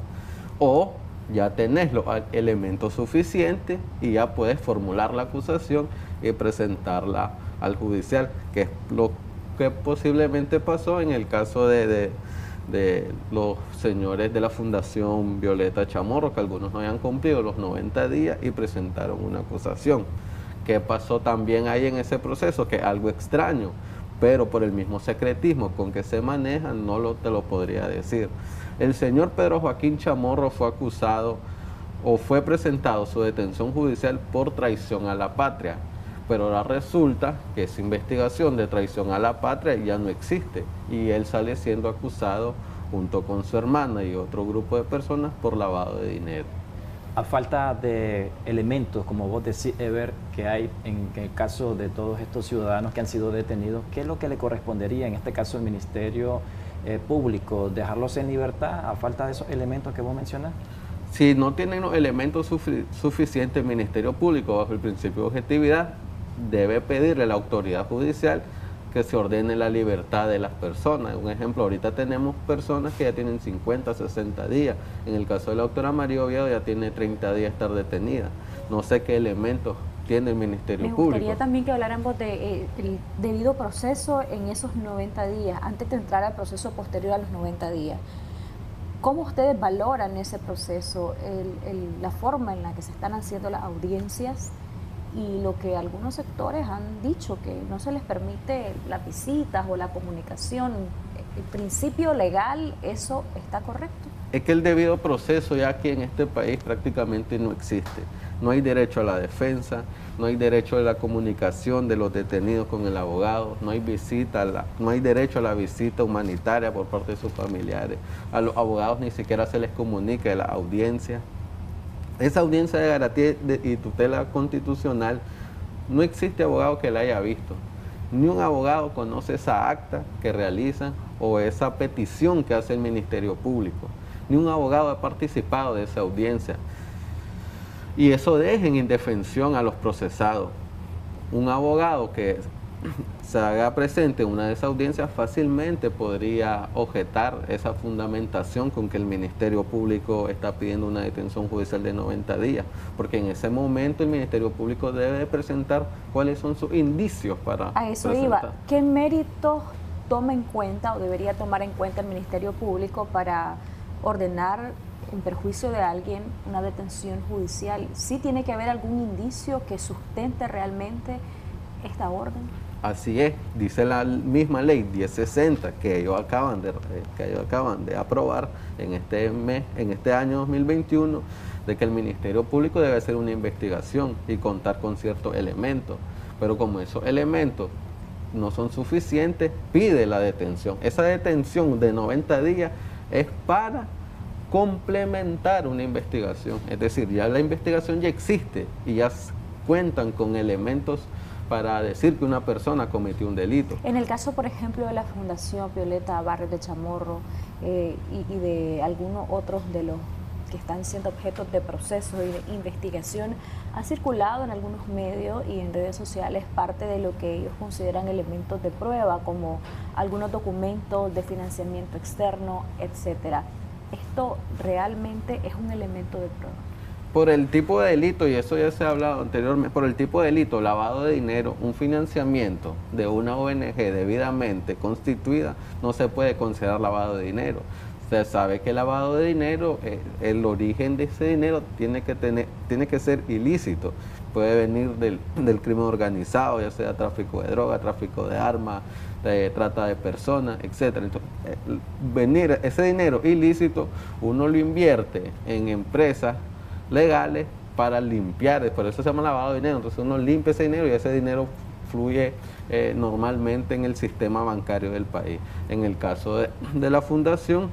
O ya tenés los elementos suficientes y ya puedes formular la acusación y presentarla al judicial, que es lo que posiblemente pasó en el caso de los señores de la Fundación Violeta Chamorro, que algunos no habían cumplido los 90 días y presentaron una acusación. ¿Qué pasó también ahí en ese proceso? Que es algo extraño, pero por el mismo secretismo con que se manejan, te lo podría decir. El señor Pedro Joaquín Chamorro fue acusado o fue presentado su detención judicial por traición a la patria. Pero ahora resulta que esa investigación de traición a la patria ya no existe y él sale siendo acusado junto con su hermana y otro grupo de personas por lavado de dinero. A falta de elementos, como vos decís, Ever, que hay en el caso de todos estos ciudadanos que han sido detenidos, ¿qué es lo que le correspondería en este caso al Ministerio Público? ¿Dejarlos en libertad a falta de esos elementos que vos mencionás? Si no tienen los elementos suficientes, el Ministerio Público, bajo el principio de objetividad, debe pedirle a la autoridad judicial que se ordene la libertad de las personas. Un ejemplo, ahorita tenemos personas que ya tienen 50, 60 días. En el caso de la doctora María Oviedo ya tiene 30 días estar detenida. No sé qué elementos tiene el Ministerio Público. Me gustaría también que habláramos del debido proceso en esos 90 días, antes de entrar al proceso posterior a los 90 días. ¿Cómo ustedes valoran ese proceso, la forma en la que se están haciendo las audiencias y lo que algunos sectores han dicho, que no se les permite las visitas o la comunicación? ¿El principio legal, eso está correcto? Es que el debido proceso ya aquí en este país prácticamente no existe. No hay derecho a la defensa, no hay derecho a la comunicación de los detenidos con el abogado, no hay no hay derecho a la visita humanitaria por parte de sus familiares. A los abogados ni siquiera se les comunica de la audiencia. Esa audiencia de garantía y tutela constitucional, no existe abogado que la haya visto. Ni un abogado conoce esa acta que realizan o esa petición que hace el Ministerio Público. Ni un abogado ha participado de esa audiencia. Y eso deja en indefensión a los procesados. Un abogado que se haga presente en una de esas audiencias fácilmente podría objetar esa fundamentación con que el Ministerio Público está pidiendo una detención judicial de 90 días, porque en ese momento el Ministerio Público debe presentar cuáles son sus indicios para a eso presentar. iba. ¿Qué méritos toma en cuenta o debería tomar en cuenta el Ministerio Público para ordenar en perjuicio de alguien una detención judicial? ¿Sí tiene que haber algún indicio que sustente realmente esta orden? Así es, dice la misma ley 1060 que ellos acaban de aprobar en este año 2021, de que el Ministerio Público debe hacer una investigación y contar con ciertos elementos. Pero como esos elementos no son suficientes, pide la detención. Esa detención de 90 días es para complementar una investigación. Es decir, ya la investigación ya existe y ya cuentan con elementos para decir que una persona cometió un delito. En el caso, por ejemplo, de la Fundación Violeta Barrios de Chamorro y de algunos otros de los que están siendo objetos de proceso y de investigación, ha circulado en algunos medios y en redes sociales parte de lo que ellos consideran elementos de prueba, como algunos documentos de financiamiento externo, etcétera. ¿Esto realmente es un elemento de prueba? Por el tipo de delito, y eso ya se ha hablado anteriormente, por el tipo de delito, lavado de dinero, un financiamiento de una ONG debidamente constituida, no se puede considerar lavado de dinero. Se sabe que el lavado de dinero, el origen de ese dinero tiene que ser ilícito. Puede venir del crimen organizado, ya sea tráfico de droga, tráfico de armas, trata de personas, etc. Entonces, ese dinero ilícito, uno lo invierte en empresas legales para limpiar, por eso se llama lavado de dinero. Entonces uno limpia ese dinero y ese dinero fluye normalmente en el sistema bancario del país. En el caso de la fundación,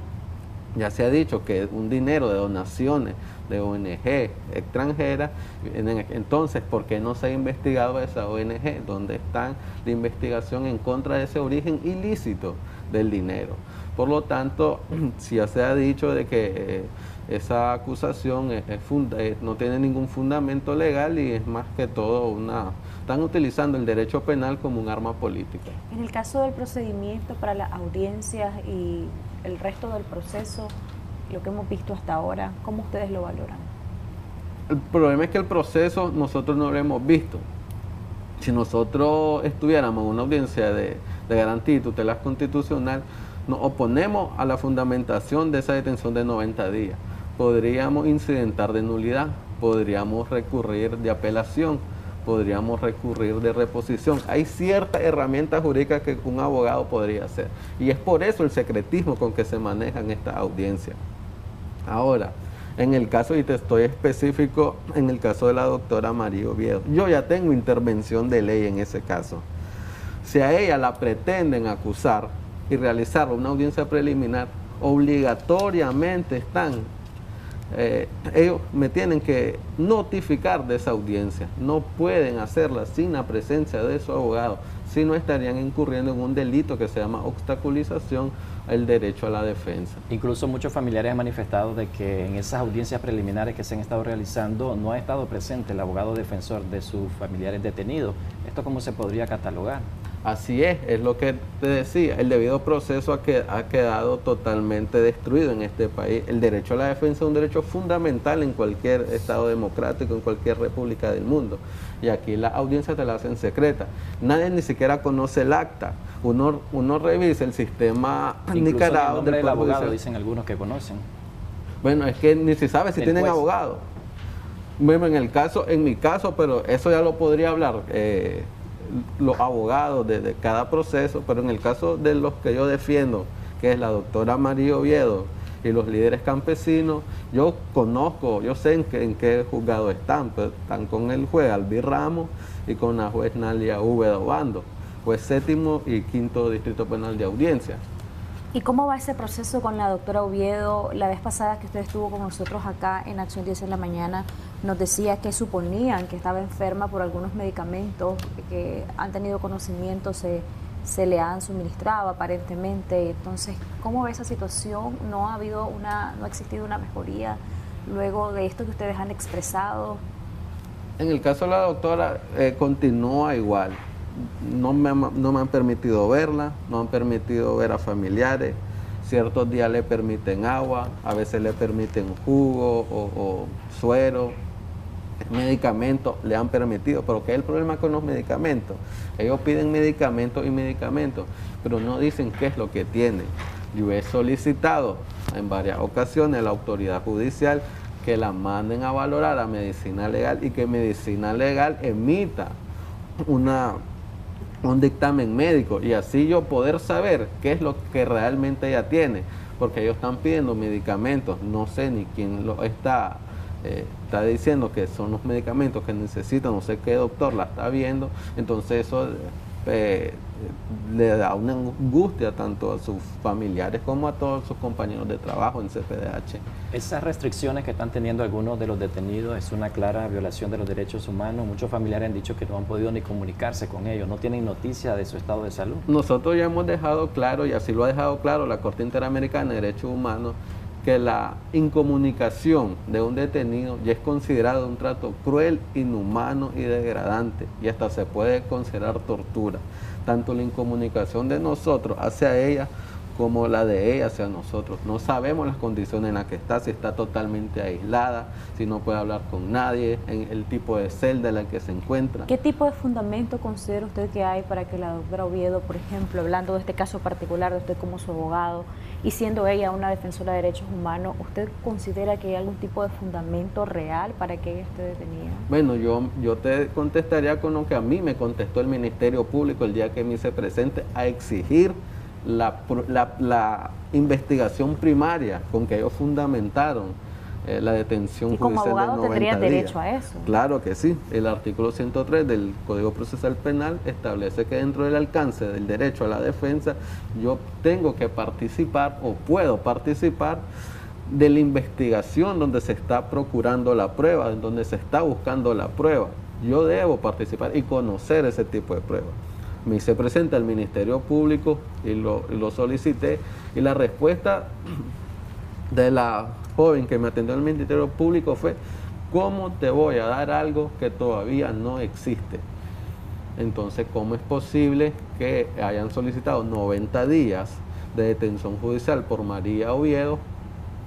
ya se ha dicho que es un dinero de donaciones de ONG extranjeras. Entonces, ¿por qué no se ha investigado esa ONG? ¿Dónde está la investigación en contra de ese origen ilícito del dinero? Por lo tanto, si ya se ha dicho de que esa acusación no tiene ningún fundamento legal y es más que todo están utilizando el derecho penal como un arma política. En el caso del procedimiento para las audiencias y el resto del proceso, lo que hemos visto hasta ahora, ¿cómo ustedes lo valoran? El problema es que el proceso nosotros no lo hemos visto. Si nosotros estuviéramos en una audiencia de garantía y tutela constitucional, nos oponemos a la fundamentación de esa detención de 90 días. Podríamos incidentar de nulidad, podríamos recurrir de apelación, podríamos recurrir de reposición. Hay ciertas herramientas jurídicas que un abogado podría hacer. Y es por eso el secretismo con que se manejan estas audiencias. Ahora, En el caso, y te estoy específico, en el caso de la doctora María Oviedo, yo ya tengo intervención de ley en ese caso. Si a ella la pretenden acusar y realizar una audiencia preliminar, obligatoriamente ellos me tienen que notificar de esa audiencia. No pueden hacerla sin la presencia de su abogado, si no estarían incurriendo en un delito que se llama obstaculización al derecho a la defensa. Incluso muchos familiares han manifestado de que en esas audiencias preliminares que se han estado realizando no ha estado presente el abogado defensor de sus familiares detenidos. ¿Esto cómo se podría catalogar? Así es lo que te decía, el debido proceso ha quedado totalmente destruido en este país. El derecho a la defensa es un derecho fundamental en cualquier estado democrático, en cualquier república del mundo. Y aquí las audiencias te las hacen secretas. Nadie ni siquiera conoce el acta. Uno revisa el sistema Nicaragua. El nombre del abogado, dicen algunos que conocen. Bueno, es que ni se sabe si tienen abogado. Bueno, en mi caso, pero eso ya lo podría hablar los abogados de cada proceso, pero en el caso de los que yo defiendo, que es la doctora María Oviedo y los líderes campesinos, yo sé en qué juzgado están, pues están con el juez Albir Ramos y con la juez Nalia V. Obando, juez séptimo y quinto distrito penal de audiencia. ¿Y cómo va ese proceso con la doctora Oviedo? La vez pasada que usted estuvo con nosotros acá en Acción 10 en la mañana, nos decía que suponían que estaba enferma por algunos medicamentos que han tenido conocimiento, se le han suministrado aparentemente. Entonces, ¿cómo ve esa situación? ¿No ha existido una mejoría luego de esto que ustedes han expresado? En el caso de la doctora, continúa igual. No me han permitido verla, no han permitido ver a familiares. Ciertos días le permiten agua, a veces le permiten jugo o suero, medicamentos le han permitido. Pero ¿qué es el problema con los medicamentos? Ellos piden medicamentos y medicamentos, pero no dicen qué es lo que tienen. Yo he solicitado en varias ocasiones a la autoridad judicial que la manden a valorar a medicina legal y que medicina legal emita un dictamen médico y así yo poder saber qué es lo que realmente ella tiene, porque ellos están pidiendo medicamentos, no sé ni quién lo está diciendo que son los medicamentos que necesitan, no sé qué doctor la está viendo, entonces eso le da una angustia tanto a sus familiares como a todos sus compañeros de trabajo en CPDH. Esas restricciones que están teniendo algunos de los detenidos es una clara violación de los derechos humanos. Muchos familiares han dicho que no han podido ni comunicarse con ellos, no tienen noticia de su estado de salud. Nosotros ya hemos dejado claro, y así lo ha dejado claro la Corte Interamericana de Derechos Humanos, que la incomunicación de un detenido ya es considerado un trato cruel, inhumano y degradante, y hasta se puede considerar tortura. Tanto la incomunicación de nosotros hacia ella como la de ella hacia nosotros. No sabemos las condiciones en las que está, si está totalmente aislada, si no puede hablar con nadie, en el tipo de celda en la que se encuentra. ¿Qué tipo de fundamento considera usted que hay para que la doctora Oviedo, por ejemplo, hablando de este caso particular de usted como su abogado y siendo ella una defensora de derechos humanos, usted considera que hay algún tipo de fundamento real para que ella esté detenida? Bueno, yo te contestaría con lo que a mí me contestó el Ministerio Público el día que me hice presente a exigir la investigación primaria con que ellos fundamentaron la detención judicial de 90 días. ¿Y como abogado tendrían derecho a eso? Claro que sí. El artículo 103 del Código Procesal Penal establece que dentro del alcance del derecho a la defensa yo tengo que participar o puedo participar de la investigación donde se está procurando la prueba, en donde se está buscando la prueba. Yo debo participar y conocer ese tipo de pruebas. Me hice presente al Ministerio Público y lo solicité, y la respuesta de la joven que me atendió al Ministerio Público fue: ¿cómo te voy a dar algo que todavía no existe? Entonces, ¿cómo es posible que hayan solicitado 90 días de detención judicial por María Oviedo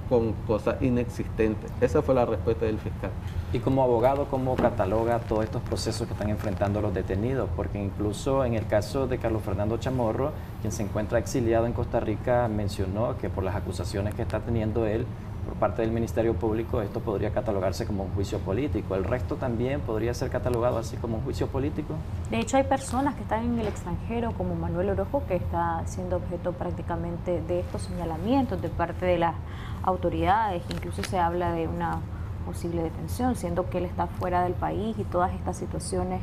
con cosas inexistentes? Esa fue la respuesta del fiscal. Y como abogado, ¿cómo cataloga todos estos procesos que están enfrentando los detenidos? Porque incluso en el caso de Carlos Fernando Chamorro, quien se encuentra exiliado en Costa Rica, mencionó que por las acusaciones que está teniendo él, por parte del Ministerio Público, esto podría catalogarse como un juicio político. ¿El resto también podría ser catalogado así como un juicio político? De hecho, hay personas que están en el extranjero, como Manuel Orojo, que está siendo objeto prácticamente de estos señalamientos de parte de las autoridades. Incluso se habla de una posible detención, siendo que él está fuera del país, y todas estas situaciones,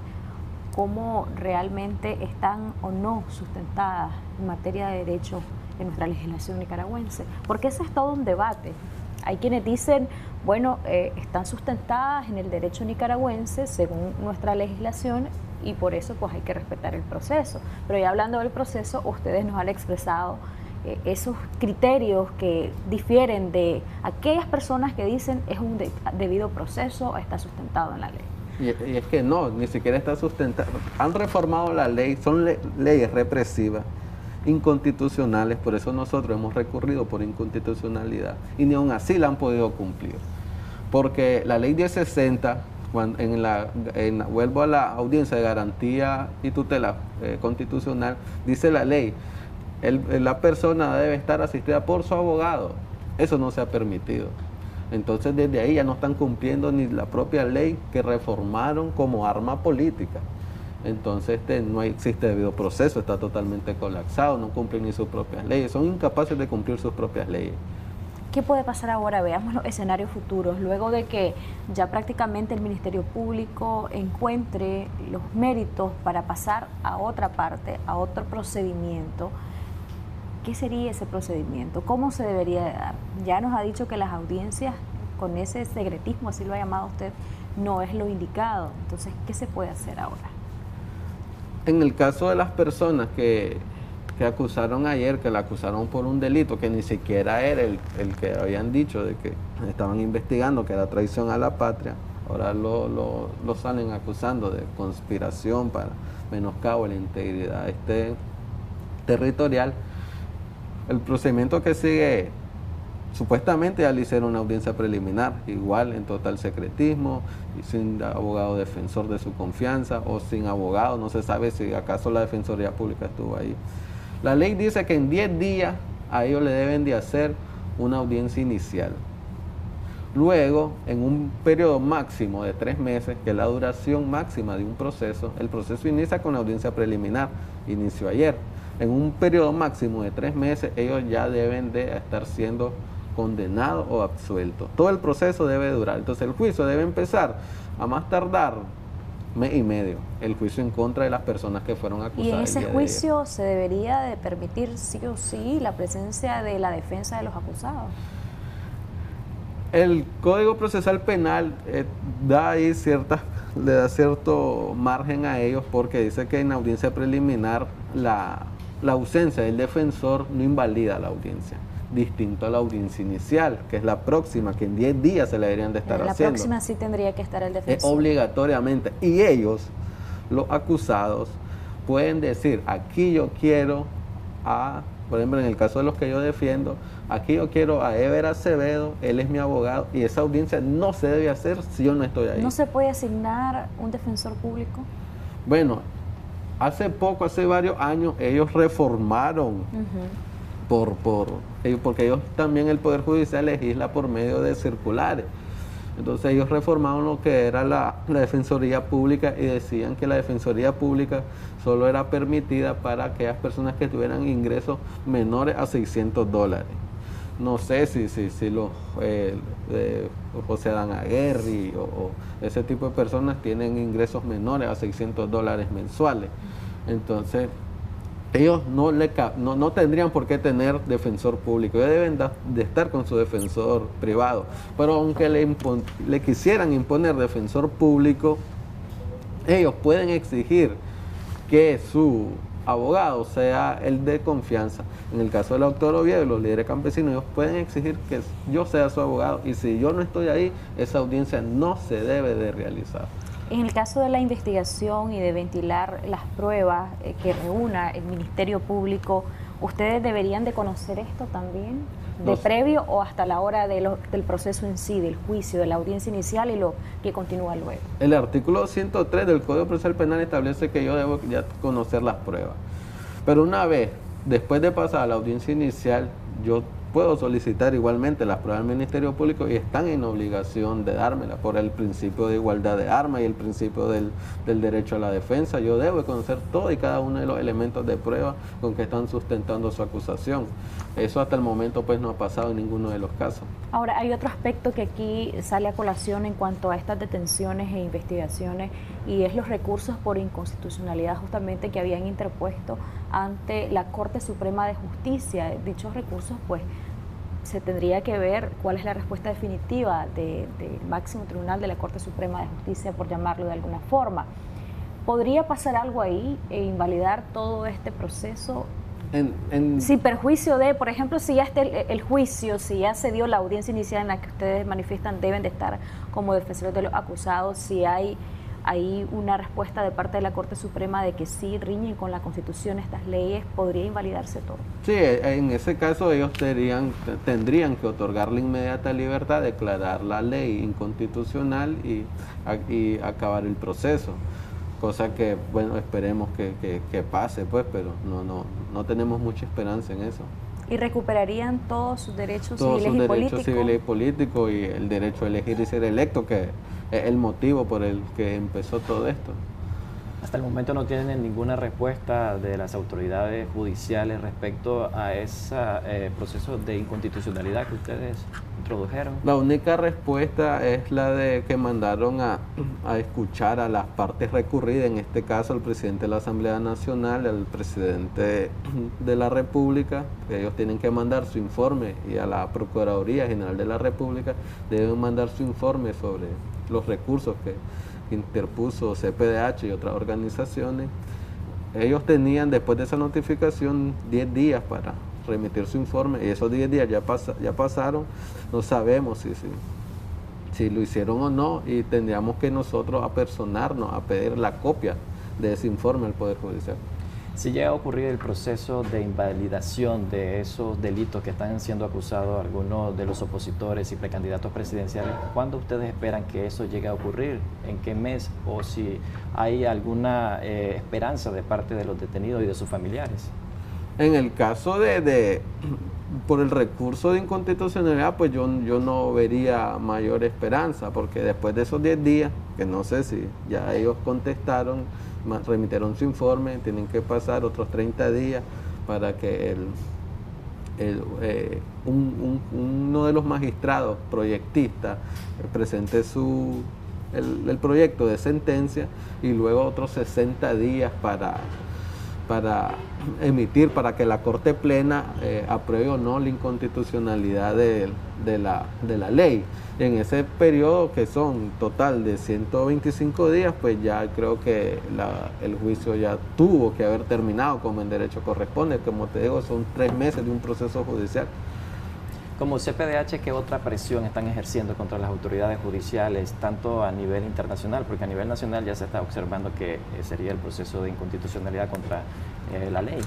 cómo realmente están o no sustentadas en materia de derechos de nuestra legislación nicaragüense, porque ese es todo un debate. Hay quienes dicen, bueno, están sustentadas en el derecho nicaragüense según nuestra legislación y por eso pues hay que respetar el proceso. Pero ya hablando del proceso, ustedes nos han expresado esos criterios que difieren de aquellas personas que dicen es un debido proceso, está sustentado en la ley. Y es que no, ni siquiera está sustentado. Han reformado la ley, son leyes represivas, inconstitucionales, por eso nosotros hemos recurrido por inconstitucionalidad y ni aún así la han podido cumplir. Porque la ley 1060, vuelvo a la audiencia de garantía y tutela constitucional, dice la ley, la persona debe estar asistida por su abogado. Eso no se ha permitido. Entonces desde ahí ya no están cumpliendo ni la propia ley que reformaron como arma política. Entonces no existe debido proceso, está totalmente colapsado, no cumplen ni sus propias leyes, son incapaces de cumplir sus propias leyes. ¿Qué puede pasar ahora? Veamos los escenarios futuros, luego de que ya prácticamente el Ministerio Público encuentre los méritos para pasar a otra parte, a otro procedimiento. ¿Qué sería ese procedimiento? ¿Cómo se debería de dar? Ya nos ha dicho que las audiencias, con ese secretismo, así lo ha llamado usted, no es lo indicado. Entonces, ¿qué se puede hacer ahora? En el caso de las personas que acusaron ayer, que la acusaron por un delito que ni siquiera era el que habían dicho de que estaban investigando, que era traición a la patria, ahora lo salen acusando de conspiración para menoscabo de la integridad territorial. El procedimiento que sigue, supuestamente ya le hicieron una audiencia preliminar, igual en total secretismo, y sin abogado defensor de su confianza o sin abogado, no se sabe si acaso la Defensoría Pública estuvo ahí. La ley dice que en 10 días a ellos le deben de hacer una audiencia inicial. Luego, en un periodo máximo de 3 meses, que es la duración máxima de un proceso, el proceso inicia con la audiencia preliminar, inició ayer. En un periodo máximo de 3 meses, ellos ya deben de estar siendo condenados o absueltos. Todo el proceso debe durar. Entonces el juicio debe empezar a más tardar mes y medio, el juicio en contra de las personas que fueron acusadas. ¿Y en ese juicio se debería de permitir sí o sí la presencia de la defensa de los acusados? El Código Procesal Penal le da cierto margen a ellos, porque dice que en la audiencia preliminar la ausencia del defensor no invalida la audiencia, distinto a la audiencia inicial, que es la próxima, que en 10 días se la deberían de estar haciendo. La próxima sí tendría que estar el defensor. Obligatoriamente. Y ellos, los acusados, pueden decir, aquí yo quiero por ejemplo, en el caso de los que yo defiendo, aquí yo quiero a Ever Acevedo, él es mi abogado, y esa audiencia no se debe hacer si yo no estoy ahí. ¿No se puede asignar un defensor público? Bueno, hace varios años, ellos reformaron porque ellos también, el Poder Judicial legisla por medio de circulares. Entonces ellos reformaron lo que era la Defensoría Pública y decían que la Defensoría Pública solo era permitida para aquellas personas que tuvieran ingresos menores a $600. No sé si José Adán Aguirre o ese tipo de personas tienen ingresos menores a $600 mensuales. Entonces ellos no tendrían por qué tener defensor público, ellos deben de estar con su defensor privado. Pero aunque le quisieran imponer defensor público, ellos pueden exigir que su abogado sea el de confianza. En el caso del doctor Oviedo y los líderes campesinos, ellos pueden exigir que yo sea su abogado, y si yo no estoy ahí, esa audiencia no se debe de realizar. En el caso de la investigación y de ventilar las pruebas que reúna el Ministerio Público, ¿ustedes deberían de conocer esto también? ¿De previo o hasta la hora del proceso en sí, del juicio, de la audiencia inicial y lo que continúa luego? El artículo 103 del Código Procesal Penal establece que yo debo ya conocer las pruebas. Pero una vez, después de pasar a la audiencia inicial, yo puedo solicitar igualmente las pruebas del Ministerio Público y están en obligación de dármelas por el principio de igualdad de armas y el principio del derecho a la defensa. Yo debo conocer todo y cada uno de los elementos de prueba con que están sustentando su acusación. Eso hasta el momento pues no ha pasado en ninguno de los casos. Ahora, hay otro aspecto que aquí sale a colación en cuanto a estas detenciones e investigaciones, y es los recursos por inconstitucionalidad justamente que habían interpuesto ante la Corte Suprema de Justicia. Dichos recursos, pues, se tendría que ver cuál es la respuesta definitiva del máximo tribunal de la Corte Suprema de Justicia, por llamarlo de alguna forma. ¿Podría pasar algo ahí e invalidar todo este proceso? Sin perjuicio de, por ejemplo, si ya está el juicio, si ya se dio la audiencia inicial en la que ustedes manifiestan deben de estar como defensores de los acusados, si hay una respuesta de parte de la Corte Suprema de que sí riñen con la Constitución estas leyes, ¿podría invalidarse todo? Sí, en ese caso ellos tendrían que otorgar la inmediata libertad, declarar la ley inconstitucional y acabar el proceso. Cosa que, bueno, esperemos que pase, pues, pero no tenemos mucha esperanza en eso. ¿Y recuperarían todos sus derechos civiles y políticos? Todos sus derechos civiles y políticos y el derecho a elegir y ser electo, que es el motivo por el que empezó todo esto. Hasta el momento no tienen ninguna respuesta de las autoridades judiciales respecto a ese proceso de inconstitucionalidad que ustedes introdujeron. La única respuesta es la de que mandaron a escuchar a las partes recurridas, en este caso al presidente de la Asamblea Nacional, al presidente de la República, que ellos tienen que mandar su informe, y a la Procuraduría General de la República deben mandar su informe sobre los recursos que interpuso CPDH y otras organizaciones. Ellos tenían, después de esa notificación, 10 días para remitir su informe, y esos 10 días ya pasaron. No sabemos si lo hicieron o no, y tendríamos que nosotros apersonarnos a pedir la copia de ese informe al Poder Judicial. Si llega a ocurrir el proceso de invalidación de esos delitos que están siendo acusados algunos de los opositores y precandidatos presidenciales, ¿cuándo ustedes esperan que eso llegue a ocurrir? ¿En qué mes? ¿O si hay alguna esperanza de parte de los detenidos y de sus familiares? En el caso por el recurso de inconstitucionalidad, pues yo no vería mayor esperanza, porque después de esos 10 días, que no sé si ya ellos contestaron, remitieron su informe, tienen que pasar otros 30 días para que uno de los magistrados proyectistas presente el proyecto de sentencia, y luego otros 60 días para emitir, para que la Corte Plena apruebe o no la inconstitucionalidad de la ley. En ese periodo, que son total de 125 días, pues ya creo que el juicio ya tuvo que haber terminado como en derecho corresponde. Como te digo, son 3 meses de un proceso judicial. Como CPDH, ¿qué otra presión están ejerciendo contra las autoridades judiciales, tanto a nivel internacional? Porque a nivel nacional ya se está observando que sería el proceso de inconstitucionalidad contra la ley.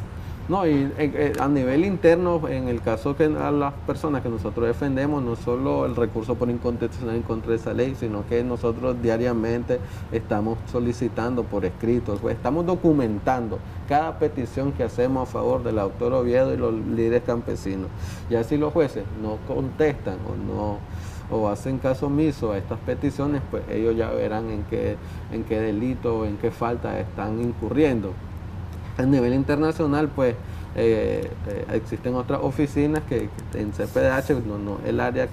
No, y a nivel interno, en el caso que a las personas que nosotros defendemos, no solo el recurso por inconstitucionalidad en contra de esa ley, sino que nosotros diariamente estamos solicitando por escrito, pues estamos documentando cada petición que hacemos a favor del autor Oviedo y los líderes campesinos. Ya si los jueces no contestan o hacen caso omiso a estas peticiones, pues ellos ya verán en qué delito o en qué falta están incurriendo. A nivel internacional, pues existen otras oficinas que en CPDH, no el área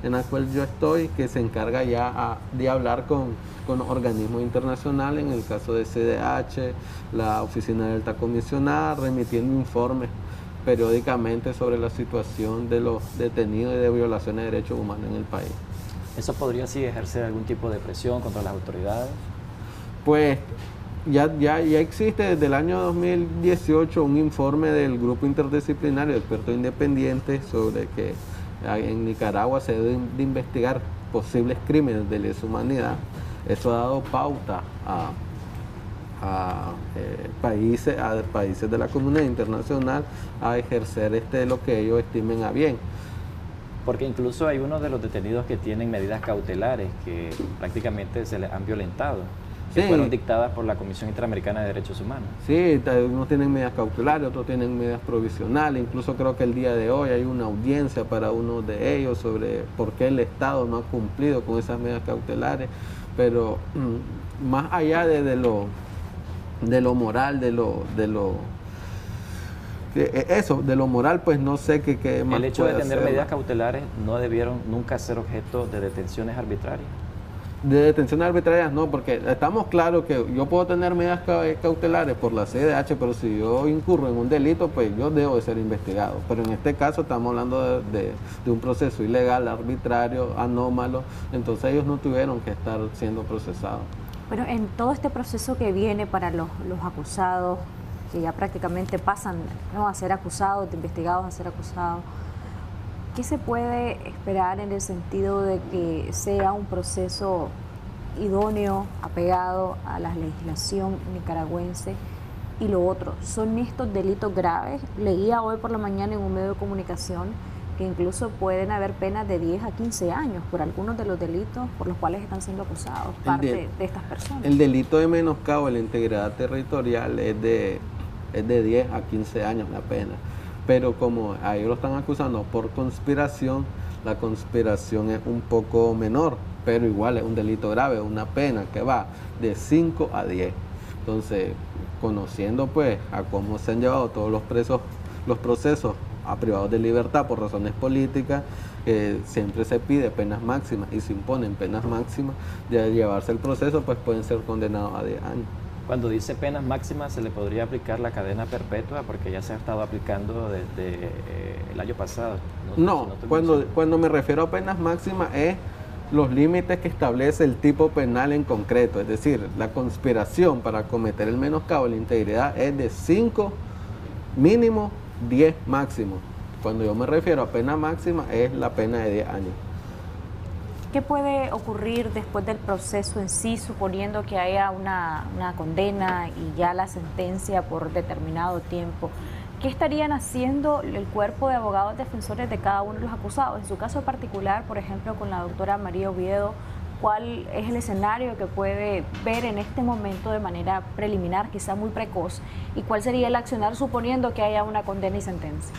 en la cual yo estoy, que se encarga ya de hablar con organismos internacionales, en el caso de CDH, la Oficina del Alta Comisionada, remitiendo informes periódicamente sobre la situación de los detenidos y de violaciones de derechos humanos en el país. ¿Eso podría así ejercer algún tipo de presión contra las autoridades? Pues ya existe desde el año 2018 un informe del Grupo Interdisciplinario de Expertos Independientes sobre que en Nicaragua se deben de investigar posibles crímenes de lesa humanidad. Eso ha dado pauta a países de la comunidad internacional a ejercer lo que ellos estimen a bien. Porque incluso hay unos de los detenidos que tienen medidas cautelares que prácticamente se les han violentado. que Sí. fueron dictadas por la Comisión Interamericana de Derechos Humanos. Sí, unos tienen medidas cautelares, otros tienen medidas provisionales. Incluso creo que el día de hoy hay una audiencia para uno de ellos sobre por qué el Estado no ha cumplido con esas medidas cautelares. Pero más allá de lo moral, de lo moral, pues no sé qué más El hecho de puede tener hacer. medidas cautelares no debieron nunca ser objeto de detenciones arbitrarias. De detenciones arbitrarias no, porque estamos claros que yo puedo tener medidas cautelares por la CIDH, pero si yo incurro en un delito, pues yo debo de ser investigado. Pero en este caso estamos hablando de un proceso ilegal, arbitrario, anómalo, entonces ellos no tuvieron que estar siendo procesados. Bueno, en todo este proceso que viene para los acusados, que ya prácticamente pasan, ¿no?, a ser acusados, de investigados a ser acusados, ¿qué se puede esperar en el sentido de que sea un proceso idóneo, apegado a la legislación nicaragüense? Y lo otro, ¿son estos delitos graves? Leía hoy por la mañana en un medio de comunicación que incluso pueden haber penas de 10 a 15 años por algunos de los delitos por los cuales están siendo acusados parte de estas personas. El delito de menoscabo de la integridad territorial es de 10 a 15 años la pena. Pero como a ellos lo están acusando por conspiración, la conspiración es un poco menor, pero igual es un delito grave, una pena que va de 5 a 10. Entonces, conociendo pues a cómo se han llevado todos los procesos a privados de libertad por razones políticas, siempre se pide penas máximas y se imponen penas máximas, de llevarse el proceso pues pueden ser condenados a 10 años. Cuando dice penas máximas, ¿se le podría aplicar la cadena perpetua? Porque ya se ha estado aplicando desde el año pasado. Cuando me refiero a penas máximas es los límites que establece el tipo penal en concreto. Es decir, la conspiración para cometer el menoscabo de la integridad es de 5 mínimo, 10 máximo. Cuando yo me refiero a pena máxima es la pena de 10 años. ¿Qué puede ocurrir después del proceso en sí, suponiendo que haya una condena y ya la sentencia por determinado tiempo? ¿Qué estarían haciendo el cuerpo de abogados defensores de cada uno de los acusados? En su caso particular, por ejemplo, con la doctora María Oviedo, ¿cuál es el escenario que puede ver en este momento de manera preliminar, quizá muy precoz? ¿Y cuál sería el accionar suponiendo que haya una condena y sentencia?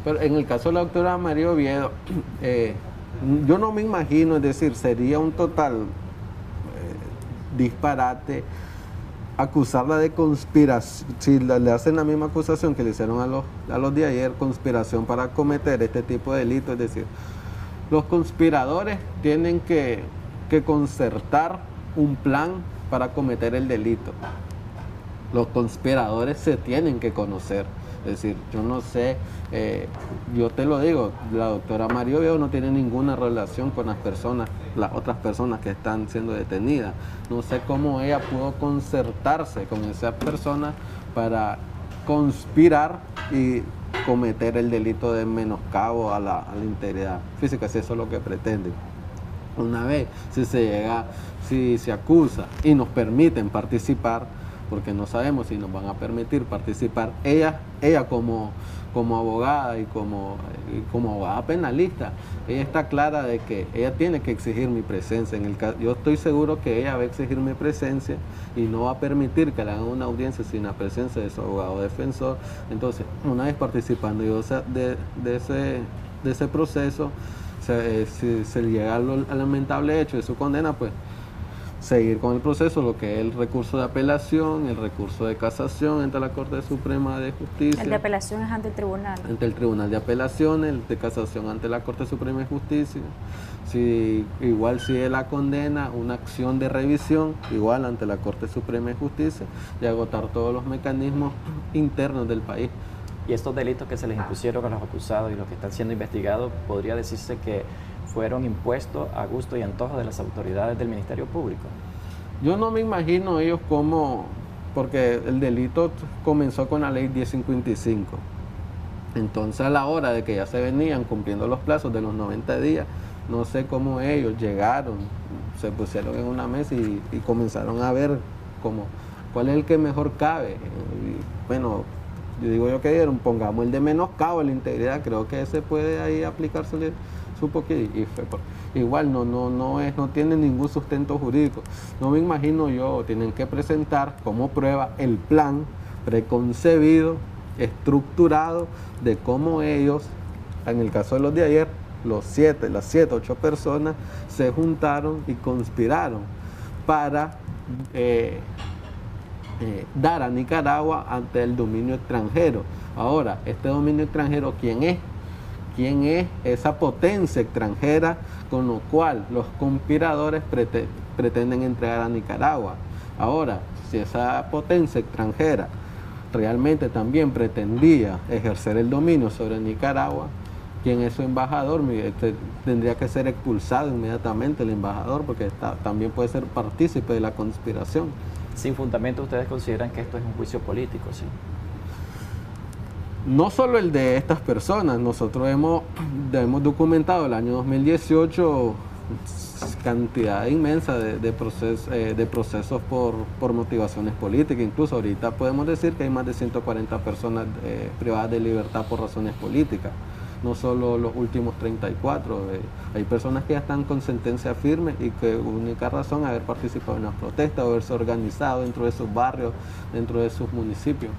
Pero en el caso de la doctora María Oviedo, yo no me imagino, es decir, sería un total disparate acusarla de conspiración, si le hacen la misma acusación que le hicieron a los de ayer, conspiración para cometer este tipo de delitos. Es decir, los conspiradores tienen que concertar un plan para cometer el delito. Los conspiradores se tienen que conocer. Es decir, yo no sé, yo te lo digo, la doctora María Oviedo no tiene ninguna relación con las otras personas que están siendo detenidas. No sé cómo ella pudo concertarse con esas personas para conspirar y cometer el delito de menoscabo a la integridad física, si eso es lo que pretenden. Una vez, si se acusa y nos permiten participar, porque no sabemos si nos van a permitir participar, ella como abogada y como abogada penalista, ella está clara de que ella tiene que exigir mi presencia. Yo estoy seguro que ella va a exigir mi presencia y no va a permitir que le hagan una audiencia sin la presencia de su abogado defensor. Entonces, una vez participando yo de ese proceso, si se llega al lamentable hecho de su condena, pues seguir con el proceso, lo que es el recurso de apelación, el recurso de casación ante la Corte Suprema de Justicia. El de apelación es ante el tribunal. Ante el Tribunal de Apelaciones, el de casación ante la Corte Suprema de Justicia. Si es la condena, una acción de revisión, igual ante la Corte Suprema de Justicia, y agotar todos los mecanismos internos del país. Y estos delitos que se les impusieron a los acusados y los que están siendo investigados, podría decirse que fueron impuestos a gusto y antojo de las autoridades del Ministerio Público. Yo no me imagino ellos porque el delito comenzó con la ley 1055. Entonces, a la hora de que ya se venían cumpliendo los plazos de los 90 días, no sé cómo ellos llegaron, se pusieron en una mesa y comenzaron a ver cuál es el que mejor cabe. Y, bueno, yo digo que pongamos el de menoscabo, la integridad, creo que ese puede ahí aplicársele supo que y fue igual no tiene ningún sustento jurídico. No me imagino yo, tienen que presentar como prueba el plan preconcebido, estructurado de cómo ellos, en el caso de los de ayer, las 7, 8 personas se juntaron y conspiraron para dar a Nicaragua ante el dominio extranjero. Ahora, este dominio extranjero, ¿quién es? ¿Quién es esa potencia extranjera con lo cual los conspiradores pretenden entregar a Nicaragua? Ahora, si esa potencia extranjera realmente también pretendía ejercer el dominio sobre Nicaragua, ¿quién es su embajador? Tendría que ser expulsado inmediatamente el embajador, porque también puede ser partícipe de la conspiración. Sin fundamento, ¿ustedes consideran que esto es un juicio político? ¿Sí? No solo el de estas personas, nosotros hemos documentado el año 2018 cantidad inmensa de procesos por motivaciones políticas. Incluso ahorita podemos decir que hay más de 140 personas privadas de libertad por razones políticas. No solo los últimos 34, hay personas que ya están con sentencia firme y que única razón es haber participado en las protestas o haberse organizado dentro de sus barrios, dentro de sus municipios.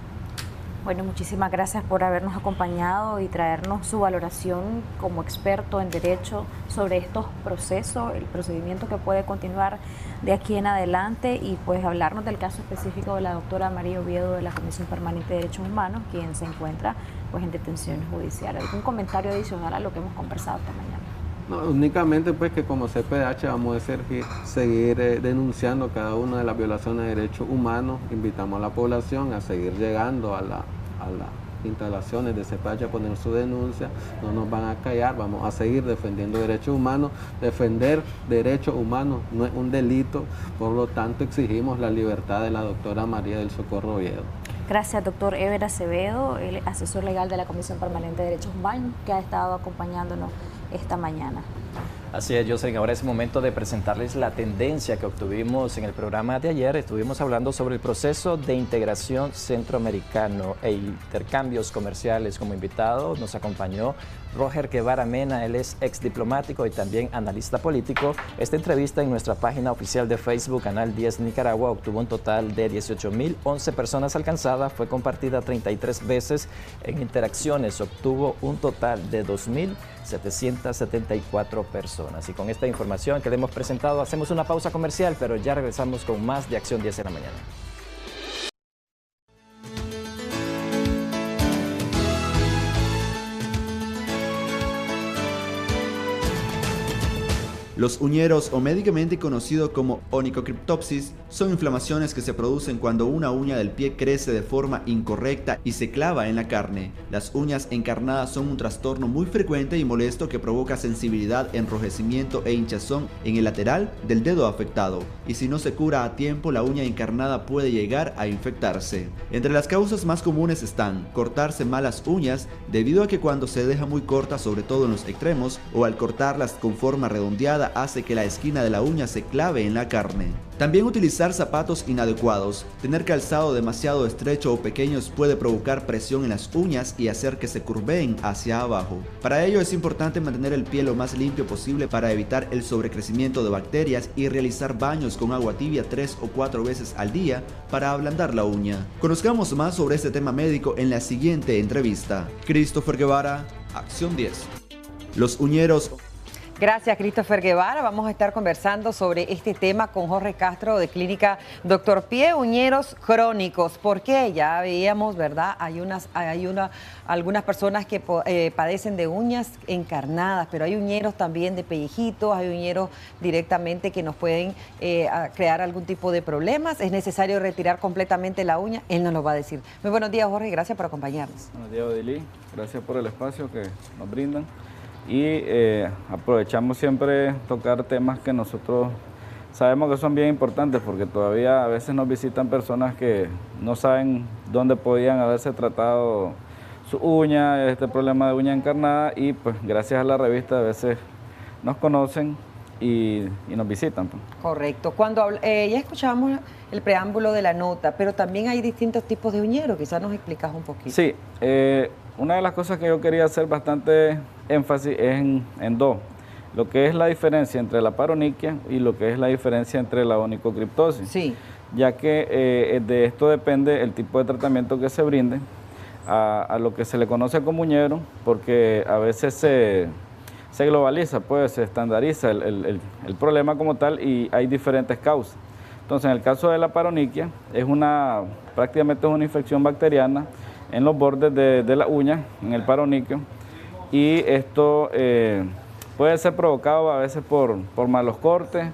Bueno, muchísimas gracias por habernos acompañado y traernos su valoración como experto en derecho sobre estos procesos, el procedimiento que puede continuar de aquí en adelante y pues hablarnos del caso específico de la doctora María Oviedo de la Comisión Permanente de Derechos Humanos, quien se encuentra pues en detención judicial. ¿Algún comentario adicional a lo que hemos conversado esta mañana? No, únicamente pues que como CPDH vamos a seguir denunciando cada una de las violaciones de derechos humanos. Invitamos a la población a seguir llegando a las instalaciones de CPDH a poner su denuncia. No nos van a callar, vamos a seguir defendiendo derechos humanos. Defender derechos humanos no es un delito, por lo tanto exigimos la libertad de la doctora María del Socorro Oviedo. Gracias, doctor Eber Acevedo, el asesor legal de la Comisión Permanente de Derechos Humanos, que ha estado acompañándonos esta mañana. Así es, Jocelyn. Ahora es momento de presentarles la tendencia que obtuvimos en el programa de ayer. Estuvimos hablando sobre el proceso de integración centroamericano e intercambios comerciales. Como invitado nos acompañó Roger Guevara Mena, él es ex diplomático y también analista político. Esta entrevista en nuestra página oficial de Facebook, Canal 10 Nicaragua, obtuvo un total de 18.011 personas alcanzadas, fue compartida 33 veces. En interacciones obtuvo un total de 2.774 personas. Y con esta información que le hemos presentado, hacemos una pausa comercial, pero ya regresamos con más de Acción 10 en la mañana. Los uñeros, o médicamente conocido como onicocriptopsis, son inflamaciones que se producen cuando una uña del pie crece de forma incorrecta y se clava en la carne. Las uñas encarnadas son un trastorno muy frecuente y molesto que provoca sensibilidad, enrojecimiento e hinchazón en el lateral del dedo afectado. Y si no se cura a tiempo, la uña encarnada puede llegar a infectarse. Entre las causas más comunes están cortarse mal las uñas, debido a que cuando se deja muy corta, sobre todo en los extremos, o al cortarlas con forma redondeada, hace que la esquina de la uña se clave en la carne. También utilizar zapatos inadecuados. Tener calzado demasiado estrecho o pequeños puede provocar presión en las uñas y hacer que se curveen hacia abajo. Para ello es importante mantener el pie lo más limpio posible para evitar el sobrecrecimiento de bacterias y realizar baños con agua tibia 3 o 4 veces al día para ablandar la uña. Conozcamos más sobre este tema médico en la siguiente entrevista. Christopher Guevara, Acción 10. Los uñeros. Gracias, Christopher Guevara. Vamos a estar conversando sobre este tema con Jorge Castro de Clínica Doctor Pie, uñeros crónicos. Porque ya veíamos, ¿verdad? Hay algunas personas que padecen de uñas encarnadas, pero hay uñeros también de pellejitos, hay uñeros directamente que nos pueden crear algún tipo de problemas. ¿Es necesario retirar completamente la uña? Él nos lo va a decir. Muy buenos días, Jorge, gracias por acompañarnos. Buenos días, Odilí. Gracias por el espacio que nos brindan. Y aprovechamos siempre tocar temas que nosotros sabemos que son bien importantes, porque todavía a veces nos visitan personas que no saben dónde podían haberse tratado su uña, este problema de uña encarnada, y pues gracias a la revista a veces nos conocen y nos visitan. Correcto. Cuando ya escuchábamos el preámbulo de la nota, pero también hay distintos tipos de uñeros, quizás nos explicas un poquito. Sí, una de las cosas que yo quería hacer bastante énfasis es en dos. Lo que es la diferencia entre la paroniquia y lo que es la diferencia entre la onicocriptosis. Sí. Ya que de esto depende el tipo de tratamiento que se brinde a lo que se le conoce como uñero, porque a veces se globaliza, pues se estandariza el problema como tal y hay diferentes causas. Entonces, en el caso de la paroniquia, prácticamente es una infección bacteriana en los bordes de la uña, en el paroniquio, y esto puede ser provocado a veces por malos cortes,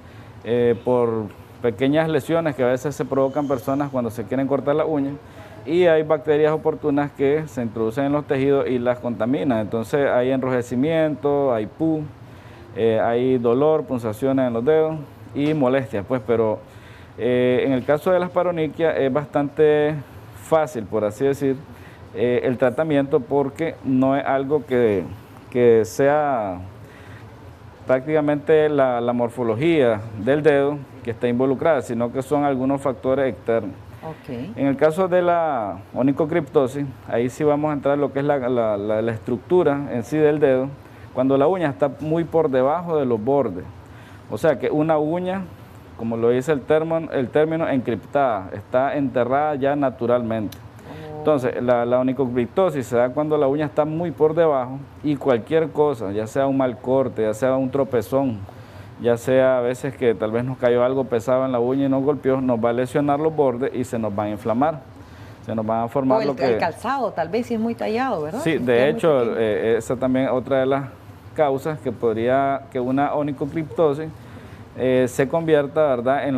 por pequeñas lesiones que a veces se provocan personas cuando se quieren cortar la uña, y hay bacterias oportunas que se introducen en los tejidos y las contaminan. Entonces hay enrojecimiento, hay pus, hay dolor, punzaciones en los dedos y molestias, pues, pero en el caso de las paroniquias es bastante fácil, por así decir, el tratamiento, porque no es algo que sea prácticamente la morfología del dedo que está involucrada, sino que son algunos factores externos. Okay. En el caso de la onicocriptosis, ahí sí vamos a entrar en lo que es la estructura en sí del dedo, cuando la uña está muy por debajo de los bordes. O sea que una uña, como lo dice el término encriptada, está enterrada ya naturalmente. Entonces, la onicocriptosis se da cuando la uña está muy por debajo y cualquier cosa, ya sea un mal corte, ya sea un tropezón, ya sea a veces que tal vez nos cayó algo pesado en la uña y nos golpeó, nos va a lesionar los bordes y se nos van a inflamar. Se nos van a formar el calzado, tal vez si es muy tallado, ¿verdad? Sí, de hecho, esa también es otra de las causas que podría que una onicocriptosis se convierta, ¿verdad?, en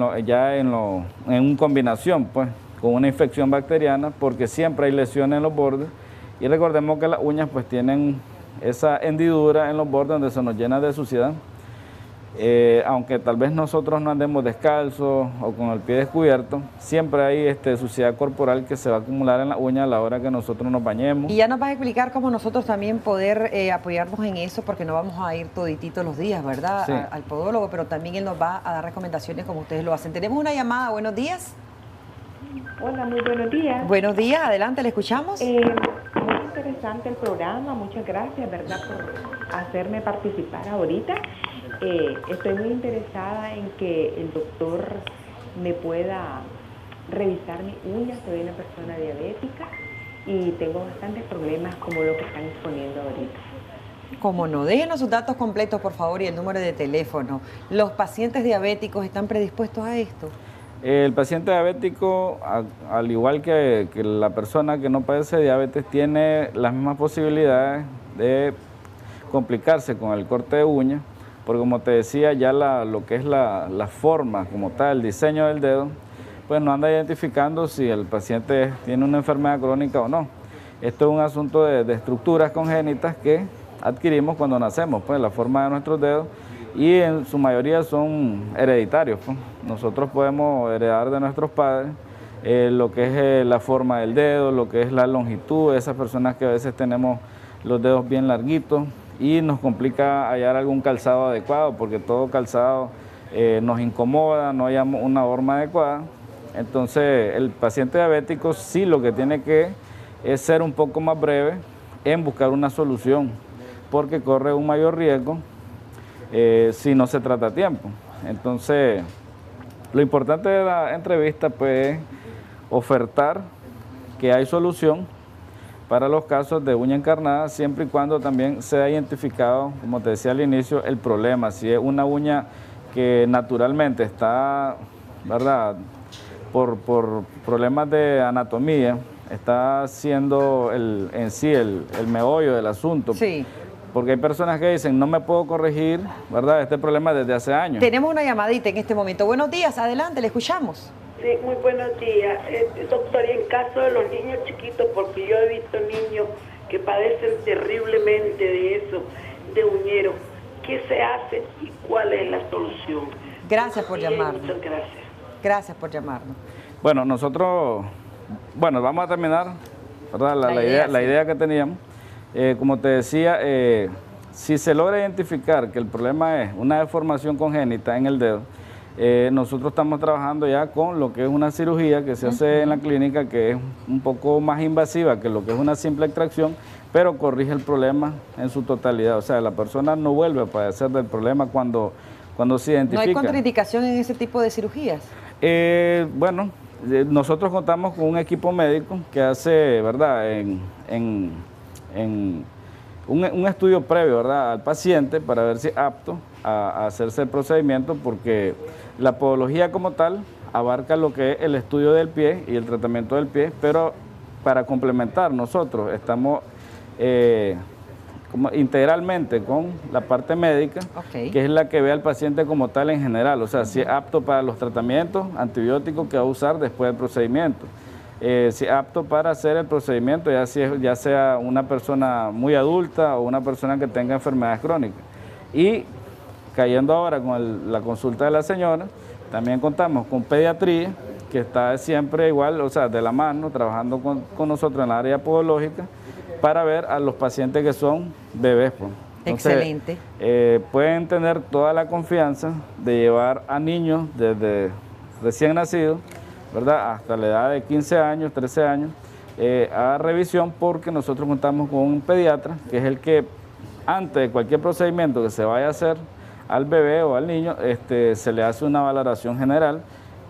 una combinación, pues, con una infección bacteriana, porque siempre hay lesiones en los bordes, y recordemos que las uñas pues tienen esa hendidura en los bordes donde se nos llena de suciedad. Aunque tal vez nosotros no andemos descalzos o con el pie descubierto, siempre hay suciedad corporal que se va a acumular en la uña a la hora que nosotros nos bañemos. Y ya nos vas a explicar cómo nosotros también poder apoyarnos en eso, porque no vamos a ir todititos los días, ¿verdad? Sí. Al podólogo, pero también él nos va a dar recomendaciones como ustedes lo hacen. Tenemos una llamada, buenos días. Hola, muy buenos días. Buenos días, adelante, le escuchamos. Muy interesante el programa, muchas gracias, ¿verdad?, por hacerme participar ahorita. Estoy muy interesada en que el doctor me pueda revisar mis uñas. Soy una persona diabética y tengo bastantes problemas como lo que están exponiendo ahorita. Como no, déjenos sus datos completos, por favor, y el número de teléfono. ¿Los pacientes diabéticos están predispuestos a esto? El paciente diabético, al igual que la persona que no padece diabetes, tiene las mismas posibilidades de complicarse con el corte de uña, porque como te decía, ya lo que es la forma como tal, el diseño del dedo, pues no anda identificando si el paciente tiene una enfermedad crónica o no. Esto es un asunto de estructuras congénitas que adquirimos cuando nacemos, pues la forma de nuestros dedos, y en su mayoría son hereditarios, pues. Nosotros podemos heredar de nuestros padres lo que es la forma del dedo, lo que es la longitud, esas personas que a veces tenemos los dedos bien larguitos y nos complica hallar algún calzado adecuado, porque todo calzado nos incomoda, no hallamos una forma adecuada. Entonces el paciente diabético sí lo que tiene que es ser un poco más breve en buscar una solución, porque corre un mayor riesgo si no se trata a tiempo. Entonces, lo importante de la entrevista pues es ofertar que hay solución para los casos de uña encarnada, siempre y cuando también se ha identificado, como te decía al inicio, el problema. Si es una uña que naturalmente está, ¿verdad?, por problemas de anatomía, está siendo en sí el meollo del asunto. Sí. Porque hay personas que dicen, no me puedo corregir, ¿verdad?, este problema desde hace años. Tenemos una llamadita en este momento. Buenos días, adelante, le escuchamos. Sí, muy buenos días. Doctor, y en caso de los niños chiquitos, porque yo he visto niños que padecen terriblemente de eso, de uñero, ¿qué se hace y cuál es la solución? Gracias por llamarnos. Muchas gracias. Gracias por llamarnos. Bueno, nosotros, vamos a terminar, ¿verdad?, la idea que teníamos. Como te decía, si se logra identificar que el problema es una deformación congénita en el dedo, nosotros estamos trabajando ya con lo que es una cirugía que se hace en la clínica, que es un poco más invasiva que lo que es una simple extracción, pero corrige el problema en su totalidad. O sea, la persona no vuelve a padecer del problema cuando se identifica. ¿No hay contraindicación en ese tipo de cirugías? Bueno, nosotros contamos con un equipo médico que hace, ¿verdad?, un estudio previo, ¿verdad?, al paciente para ver si es apto a hacerse el procedimiento, porque la podología como tal abarca lo que es el estudio del pie y el tratamiento del pie, pero para complementar nosotros estamos como integralmente con la parte médica, que es la que ve al paciente como tal en general, o sea, si es apto para los tratamientos antibióticos que va a usar después del procedimiento. Si es apto para hacer el procedimiento, ya sea una persona muy adulta o una persona que tenga enfermedades crónicas. Y cayendo ahora con la consulta de la señora, también contamos con pediatría, que está siempre igual, o sea, de la mano, trabajando con nosotros en la área podológica, para ver a los pacientes que son bebés. Pues. Entonces, excelente. Pueden tener toda la confianza de llevar a niños desde recién nacidos, ¿verdad?, hasta la edad de 15 años, 13 años, a revisión, porque nosotros contamos con un pediatra, que es el que antes de cualquier procedimiento que se vaya a hacer al bebé o al niño, se le hace una valoración general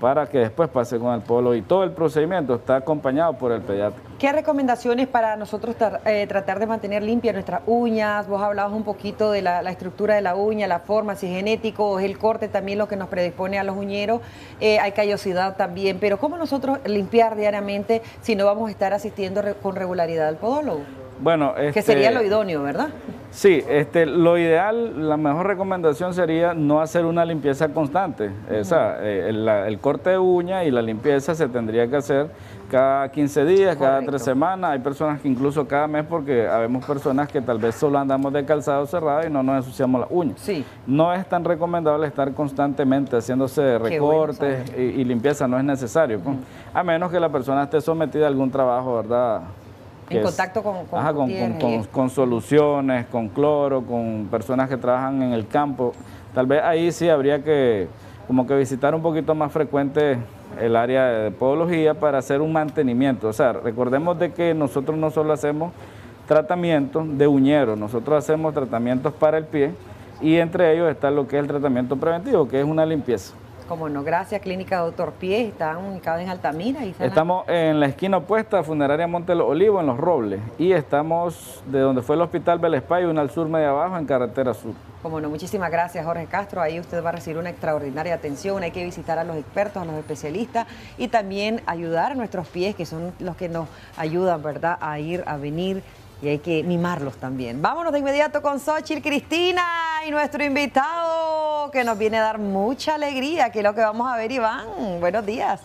para que después pase con el podólogo, y todo el procedimiento está acompañado por el pediatra. ¿Qué recomendaciones para nosotros tratar de mantener limpias nuestras uñas? Vos hablabas un poquito de la estructura de la uña, la forma, si es genético o es el corte también lo que nos predispone a los uñeros. Hay callosidad también, pero ¿cómo nosotros limpiar diariamente si no vamos a estar asistiendo con regularidad al podólogo? Bueno, que sería lo idóneo, ¿verdad? Sí, lo ideal, la mejor recomendación sería no hacer una limpieza constante. El corte de uña y la limpieza se tendría que hacer cada 15 días, cada 3 semanas. Hay personas que incluso cada mes, porque habemos personas que tal vez solo andamos de calzado cerrado y no nos ensuciamos las uñas. Sí. No es tan recomendable estar constantemente haciéndose recortes y limpieza, no es necesario, a menos que la persona esté sometida a algún trabajo, ¿verdad?, en contacto con soluciones, con cloro, con personas que trabajan en el campo. Tal vez ahí sí habría que visitar un poquito más frecuente el área de podología para hacer un mantenimiento. O sea, recordemos de que nosotros no solo hacemos tratamientos de uñero, nosotros hacemos tratamientos para el pie, y entre ellos está lo que es el tratamiento preventivo, que es una limpieza. Como no, gracias. Clínica Doctor Pies, están ubicados en Altamira. Estamos en la esquina opuesta a Funeraria Monte de los Olivos, en Los Robles, y estamos de donde fue el Hospital Belespay, una al sur media abajo, en Carretera Sur. Como no, muchísimas gracias, Jorge Castro. Ahí usted va a recibir una extraordinaria atención. Hay que visitar a los expertos, a los especialistas, y también ayudar a nuestros pies, que son los que nos ayudan, ¿verdad?, a ir, a venir, y hay que mimarlos también. Vámonos de inmediato con Xochitl Cristina y nuestro invitado, que nos viene a dar mucha alegría, que es lo que vamos a ver, Iván. Buenos días.